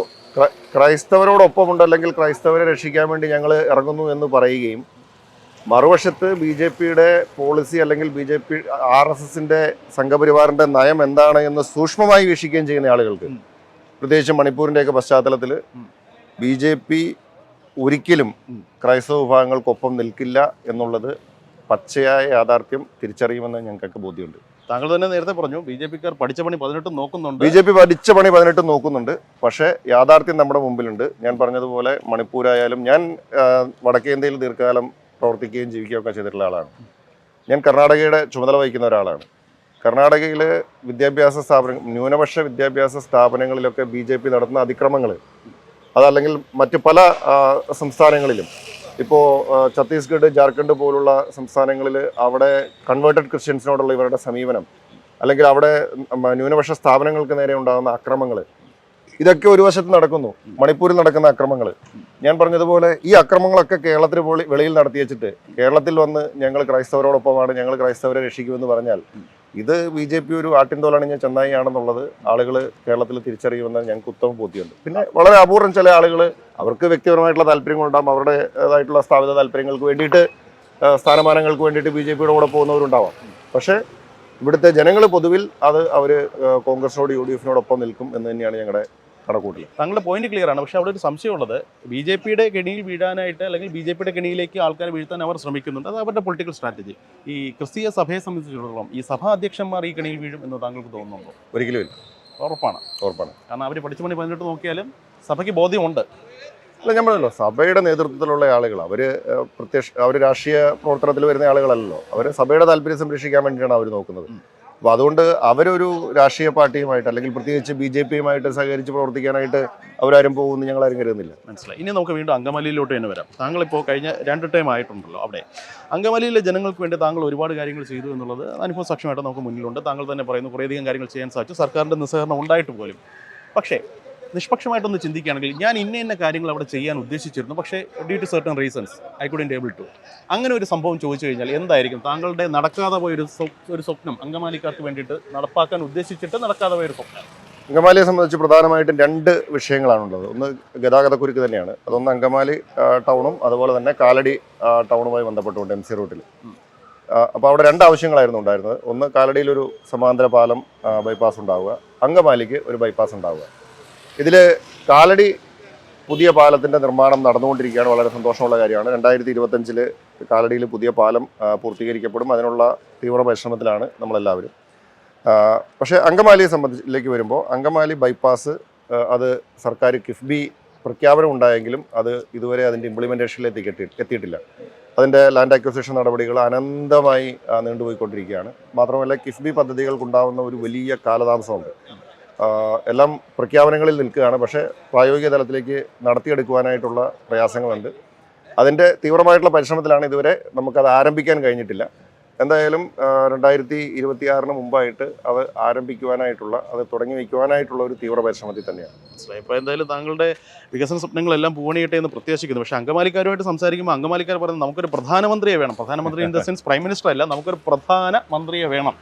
ക്രൈസ്തവരോടൊപ്പമുണ്ട്, അല്ലെങ്കിൽ ക്രൈസ്തവരെ രക്ഷിക്കാൻ വേണ്ടി ഞങ്ങൾ ഇറങ്ങുന്നു എന്ന് പറയുകയും മറുവശത്ത് BJPയുടെ പോളിസി അല്ലെങ്കിൽ BJP RSSന്റെ സംഘപരിവാറിൻ്റെ നയം എന്താണ് എന്ന് സൂക്ഷ്മമായി വീക്ഷിക്കുകയും ചെയ്യുന്ന ആളുകൾക്ക്, പ്രത്യേകിച്ച് മണിപ്പൂരിൻ്റെയൊക്കെ പശ്ചാത്തലത്തിൽ BJP ഒരിക്കലും ക്രൈസ്തവ വിഭാഗങ്ങൾക്കൊപ്പം നിൽക്കില്ല എന്നുള്ളത് പച്ചയായ യാഥാർത്ഥ്യം തിരിച്ചറിയുമെന്ന് ഞങ്ങൾക്ക് ബോധ്യമുണ്ട്. താങ്കൾ തന്നെ നേരത്തെ പറഞ്ഞു BJP-ക്കാർ പഠിച്ച പണി 18 നോക്കുന്നുണ്ട്. BJP പഠിച്ച പണി 18 നോക്കുന്നുണ്ട്. പക്ഷേ യാഥാർത്ഥ്യം നമ്മുടെ മുമ്പിലുണ്ട്. ഞാൻ പറഞ്ഞതുപോലെ മണിപ്പൂരായാലും ഞാൻ വടക്കേന്ത്യയിൽ ദീർഘകാലം പ്രവർത്തിക്കുകയും ജീവിക്കുകയൊക്കെ ചെയ്തിട്ടുള്ള ആളാണ്. ഞാൻ കർണാടകയുടെ ചുമതല വഹിക്കുന്ന ഒരാളാണ്. കർണാടകയിലെ വിദ്യാഭ്യാസ ന്യൂനപക്ഷ വിദ്യാഭ്യാസ സ്ഥാപനങ്ങളിലൊക്കെ BJP നടത്തുന്ന അതിക്രമങ്ങൾ, അതല്ലെങ്കിൽ മറ്റ് പല സംസ്ഥാനങ്ങളിലും, ഇപ്പോൾ ഛത്തീസ്ഗഡ്, ജാർഖണ്ഡ് പോലുള്ള സംസ്ഥാനങ്ങളിൽ അവിടെ കൺവേർട്ടഡ് ക്രിസ്ത്യൻസിനോടുള്ള ഇവരുടെ സമീപനം, അല്ലെങ്കിൽ അവിടെ ന്യൂനപക്ഷ സ്ഥാപനങ്ങൾക്ക് നേരെ ഉണ്ടാകുന്ന അക്രമങ്ങൾ, ഇതൊക്കെ ഒരു വശത്ത് നടക്കുന്നു. മണിപ്പൂരിൽ നടക്കുന്ന അക്രമങ്ങൾ, ഞാൻ പറഞ്ഞതുപോലെ ഈ അക്രമങ്ങളൊക്കെ കേരളത്തിന് വെളിയിൽ നടത്തി വെച്ചിട്ട് കേരളത്തിൽ വന്ന് ഞങ്ങൾ ക്രൈസ്തവരോടൊപ്പമാണ്, ഞങ്ങൾ ക്രൈസ്തവരെ രക്ഷിക്കുമെന്ന് പറഞ്ഞാൽ ഇത് BJP ഒരു ആട്ടിൻതോലണിഞ്ഞ ചെന്നായി ആണെന്നുള്ളത് ആളുകൾ കേരളത്തിൽ തിരിച്ചറിയുമെന്ന് ഞങ്ങൾക്ക് ഉത്തമ ബോധ്യമുണ്ട്. പിന്നെ വളരെ അപൂർവം ചില ആളുകൾ അവർക്ക് വ്യക്തിപരമായിട്ടുള്ള താല്പര്യങ്ങളുണ്ടാകും, അവരുടേതായിട്ടുള്ള സ്ഥാപിത താല്പര്യങ്ങൾക്ക് വേണ്ടിയിട്ട്, സ്ഥാനമാനങ്ങൾക്ക് വേണ്ടിയിട്ട് BJP-യുടെ കൂടെ പോകുന്നവരുണ്ടാവാം. പക്ഷേ ഇവിടുത്തെ ജനങ്ങൾ പൊതുവിൽ അവർ കോൺഗ്രസിനോട് UDF-നോടൊപ്പം നിൽക്കും എന്ന് തന്നെയാണ് ഞങ്ങളുടെ കണക്കൂട്ടൽ. താങ്കളുടെ പോയിന്റ് ക്ലിയർ ആണ്. പക്ഷേ അവിടെ ഒരു സംശയമുള്ളത്, BJP-യുടെ കെണിയിൽ വീഴാനായിട്ട് അല്ലെങ്കിൽ BJP-യുടെ കെണിയിലേക്ക് ആൾക്കാരെ വീഴ്ത്താൻ അവർ ശ്രമിക്കുന്നുണ്ട്. അത് അവരുടെ പൊളിറ്റിക്കൽ സ്ട്രാറ്റജി. ഈ ക്രിസ്തീയ സഭയെ സംബന്ധിച്ചിടത്തോളം ഈ സഭാ അധ്യക്ഷന്മാർ ഈ കെണിയിൽ വീഴും എന്ന് താങ്കൾക്ക് തോന്നുന്നുണ്ടോ? ഒരിക്കലും ഇല്ല. ഉറപ്പാണ്. കാരണം അവർ പഠിച്ച പണി 18 നോക്കിയാലും സഭയ്ക്ക് ബോധ്യമുണ്ട്. അല്ല, ഞാൻ പറഞ്ഞല്ലോ, സഭയുടെ നേതൃത്വത്തിലുള്ള ആളുകൾ അവർ രാഷ്ട്രീയ പ്രവർത്തനത്തിൽ വരുന്ന ആളുകളല്ലല്ലോ. അവർ സഭയുടെ താല്പര്യം സംരക്ഷിക്കാൻ വേണ്ടിയിട്ടാണ് അവർ നോക്കുന്നത്. അപ്പോൾ അതുകൊണ്ട് അവരൊരു രാഷ്ട്രീയ പാർട്ടിയുമായിട്ട് അല്ലെങ്കിൽ പ്രത്യേകിച്ച് BJP-യുമായിട്ട് സഹകരിച്ച് പ്രവർത്തിക്കാനായിട്ട് അവരാരും പോകുമെന്ന് ഞങ്ങളാരും കരുതുന്നില്ല. മനസ്സിലായി. ഇനി നമുക്ക് വീണ്ടും അങ്കമാലിയിലോട്ട് തന്നെ വരാം. താങ്കളിപ്പോൾ കഴിഞ്ഞ 2 ടൈം ആയിട്ടുണ്ടല്ലോ അവിടെ. അങ്കമാലിയിലെ ജനങ്ങൾക്ക് വേണ്ടി താങ്കൾ ഒരുപാട് കാര്യങ്ങൾ ചെയ്തു എന്നുള്ളത് അനുഭവ സാക്ഷ്യമായിട്ട് നമുക്ക് മുന്നിലുണ്ട്. താങ്കൾ തന്നെ പറയുന്നു കുറേയധികം കാര്യങ്ങൾ ചെയ്യാൻ സാധിച്ചു, സർക്കാരിൻ്റെ നിസ്സഹകരണം ഉണ്ടായിട്ട് പോലും. പക്ഷേ നിഷ്പക്ഷമായിട്ടൊന്ന് ചിന്തിക്കുകയാണെങ്കിൽ ഞാൻ ഇന്ന കാര്യങ്ങൾ അവിടെ ചെയ്യാൻ ഉദ്ദേശിച്ചിരുന്നു, പക്ഷേ due to certain reasons I couldn't able to, അങ്ങനെ ഒരു സംഭവം ചോദിച്ചു കഴിഞ്ഞാൽ എന്തായിരിക്കും താങ്കളുടെ നടക്കാതെ പോയൊരു സ്വപ്നം, അങ്കമാലിക്കാർക്ക് വേണ്ടിയിട്ട് നടപ്പാക്കാൻ ഉദ്ദേശിച്ചിട്ട് നടക്കാതെ പോയൊരു സ്വപ്നം? അങ്കമാലിയെ സംബന്ധിച്ച് പ്രധാനമായിട്ടും 2 വിഷയങ്ങളാണുള്ളത്. ഒന്ന് ഗതാഗതക്കുരുക്ക് തന്നെയാണ്. അതൊന്ന് അങ്കമാലി ടൗണും അതുപോലെ തന്നെ കാലടി ടൗണുമായി ബന്ധപ്പെട്ടുകൊണ്ട് MC റൂട്ടിൽ. അപ്പോൾ അവിടെ 2 ആവശ്യങ്ങളായിരുന്നു ഉണ്ടായിരുന്നത്. ഒന്ന്, കാലടിയിലൊരു സമാന്തര പാലം ബൈപ്പാസ് ഉണ്ടാവുക, അങ്കമാലിക്ക് ഒരു ബൈപ്പാസ് ഉണ്ടാവുക. ഇതിൽ കാലടി പുതിയ പാലത്തിൻ്റെ നിർമ്മാണം നടന്നുകൊണ്ടിരിക്കുകയാണ്. വളരെ സന്തോഷമുള്ള കാര്യമാണ്. 2025 കാലടിയിൽ പുതിയ പാലം പൂർത്തീകരിക്കപ്പെടും. അതിനുള്ള തീവ്ര പരിശ്രമത്തിലാണ് നമ്മളെല്ലാവരും. പക്ഷേ അങ്കമാലിയെ സംബന്ധിച്ചിലേക്ക് വരുമ്പോൾ അങ്കമാലി ബൈപ്പാസ് അത് സർക്കാർ കിഫ്ബി പ്രഖ്യാപനം ഉണ്ടായെങ്കിലും അത് ഇതുവരെ അതിൻ്റെ ഇംപ്ലിമെൻറ്റേഷനിലേക്ക് എത്തിയിട്ടില്ല. അതിൻ്റെ ലാൻഡ് അക്വിസിഷൻ നടപടികൾ അനന്തമായി നീണ്ടുപോയിക്കൊണ്ടിരിക്കുകയാണ്. മാത്രമല്ല കിഫ്ബി പദ്ധതികൾക്കുണ്ടാകുന്ന ഒരു വലിയ കാലതാമസമുണ്ട്. എല്ലാം പ്രഖ്യാപനങ്ങളിൽ നിൽക്കുകയാണ്, പക്ഷേ പ്രായോഗിക തലത്തിലേക്ക് നടത്തിയെടുക്കുവാനായിട്ടുള്ള പ്രയാസങ്ങളുണ്ട്. അതിൻ്റെ തീവ്രമായിട്ടുള്ള പരിശ്രമത്തിലാണ്. ഇതുവരെ നമുക്കത് ആരംഭിക്കാൻ കഴിഞ്ഞിട്ടില്ല. എന്തായാലും 2026 മുമ്പായിട്ട് അത് ആരംഭിക്കുവാനായിട്ടുള്ള, അത് തുടങ്ങി വയ്ക്കുവാനായിട്ടുള്ള ഒരു തീവ്ര പരിശ്രമത്തിൽ തന്നെയാണ്. ഇപ്പോൾ എന്തായാലും താങ്കളുടെ വികസന സ്വപ്നങ്ങളെല്ലാം പൂവണിയട്ടെ എന്ന് പ്രത്യാശിക്കുന്നു. പക്ഷേ അങ്കമാലിക്കാരുമായിട്ട് സംസാരിക്കുമ്പോൾ അങ്കമാലിക്കാർ പറയുന്നത് നമുക്കൊരു പ്രധാനമന്ത്രിയെ വേണം. പ്രധാനമന്ത്രി in the sense prime minister അല്ല, നമുക്കൊരു പ്രധാനമന്ത്രിയെ വേണം.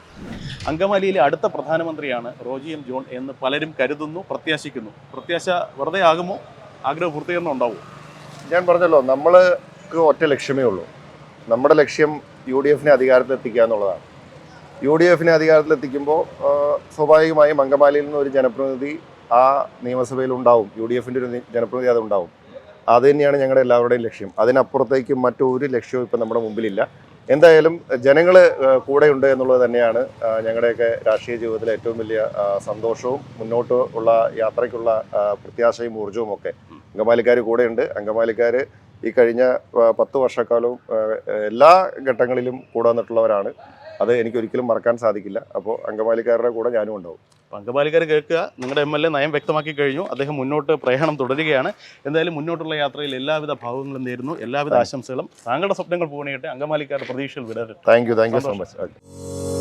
അങ്കമാലിയിലെ അടുത്ത പ്രധാനമന്ത്രിയാണ് റോജി എം ജോൺ എന്ന് പലരും കരുതുന്നു, പ്രത്യാശിക്കുന്നു. പ്രത്യാശ വെറുതെ ആകുമോ? ആഗ്രഹ പൂർത്തീകരണം ഉണ്ടാവുമോ? ഞാൻ പറഞ്ഞല്ലോ, നമ്മൾക്ക് ഒറ്റ ലക്ഷ്യമേ ഉള്ളൂ. നമ്മുടെ ലക്ഷ്യം UDF-നെ അധികാരത്തിലെത്തിക്കുക എന്നുള്ളതാണ്. UDF-നെ അധികാരത്തിലെത്തിക്കുമ്പോൾ സ്വാഭാവികമായും അങ്കമാലിയിൽ നിന്ന് ഒരു ജനപ്രതിനിധി ആ നിയമസഭയിൽ ഉണ്ടാവും. UDF-ന്റെ ഒരു ജനപ്രതിനിധി അത് ഉണ്ടാവും. അത് തന്നെയാണ് ഞങ്ങളുടെ എല്ലാവരുടെയും ലക്ഷ്യം. അതിനപ്പുറത്തേക്ക് മറ്റൊരു ലക്ഷ്യവും ഇപ്പം നമ്മുടെ മുമ്പിലില്ല. എന്തായാലും ജനങ്ങൾ കൂടെയുണ്ട് എന്നുള്ളത് തന്നെയാണ് ഞങ്ങളുടെയൊക്കെ രാഷ്ട്രീയ ജീവിതത്തിലെ ഏറ്റവും വലിയ സന്തോഷവും മുന്നോട്ട് ഉള്ള യാത്രയ്ക്കുള്ള പ്രത്യാശയും ഊർജ്ജവും ഒക്കെ. അങ്കമാലിക്കാർ കൂടെയുണ്ട്. അങ്കമാലിക്കാർ ഈ കഴിഞ്ഞ 10 വർഷക്കാലവും എല്ലാ ഘട്ടങ്ങളിലും കൂടെ വന്നിട്ടുള്ളവരാണ്. അത് എനിക്കൊരിക്കലും മറക്കാൻ സാധിക്കില്ല. അപ്പോൾ അങ്കമാലിക്കാരുടെ കൂടെ ഞാനും ഉണ്ടാവും. അങ്കമാലിക്കാർ കേൾക്കുക, നിങ്ങളുടെ MLA നയം വ്യക്തമാക്കി കഴിഞ്ഞു. അദ്ദേഹം മുന്നോട്ട് പ്രയാണം തുടരുകയാണ്. എന്തായാലും മുന്നോട്ടുള്ള യാത്രയിൽ എല്ലാവിധ ഭാവങ്ങളും നേരുന്നു, എല്ലാവിധ ആശംസകളും. താങ്കളുടെ സ്വപ്നങ്ങൾ പൂവണിയട്ടെ. അങ്കമാലിക്കാരുടെ പ്രതീക്ഷകൾ വിടരുത്. Thank you so much.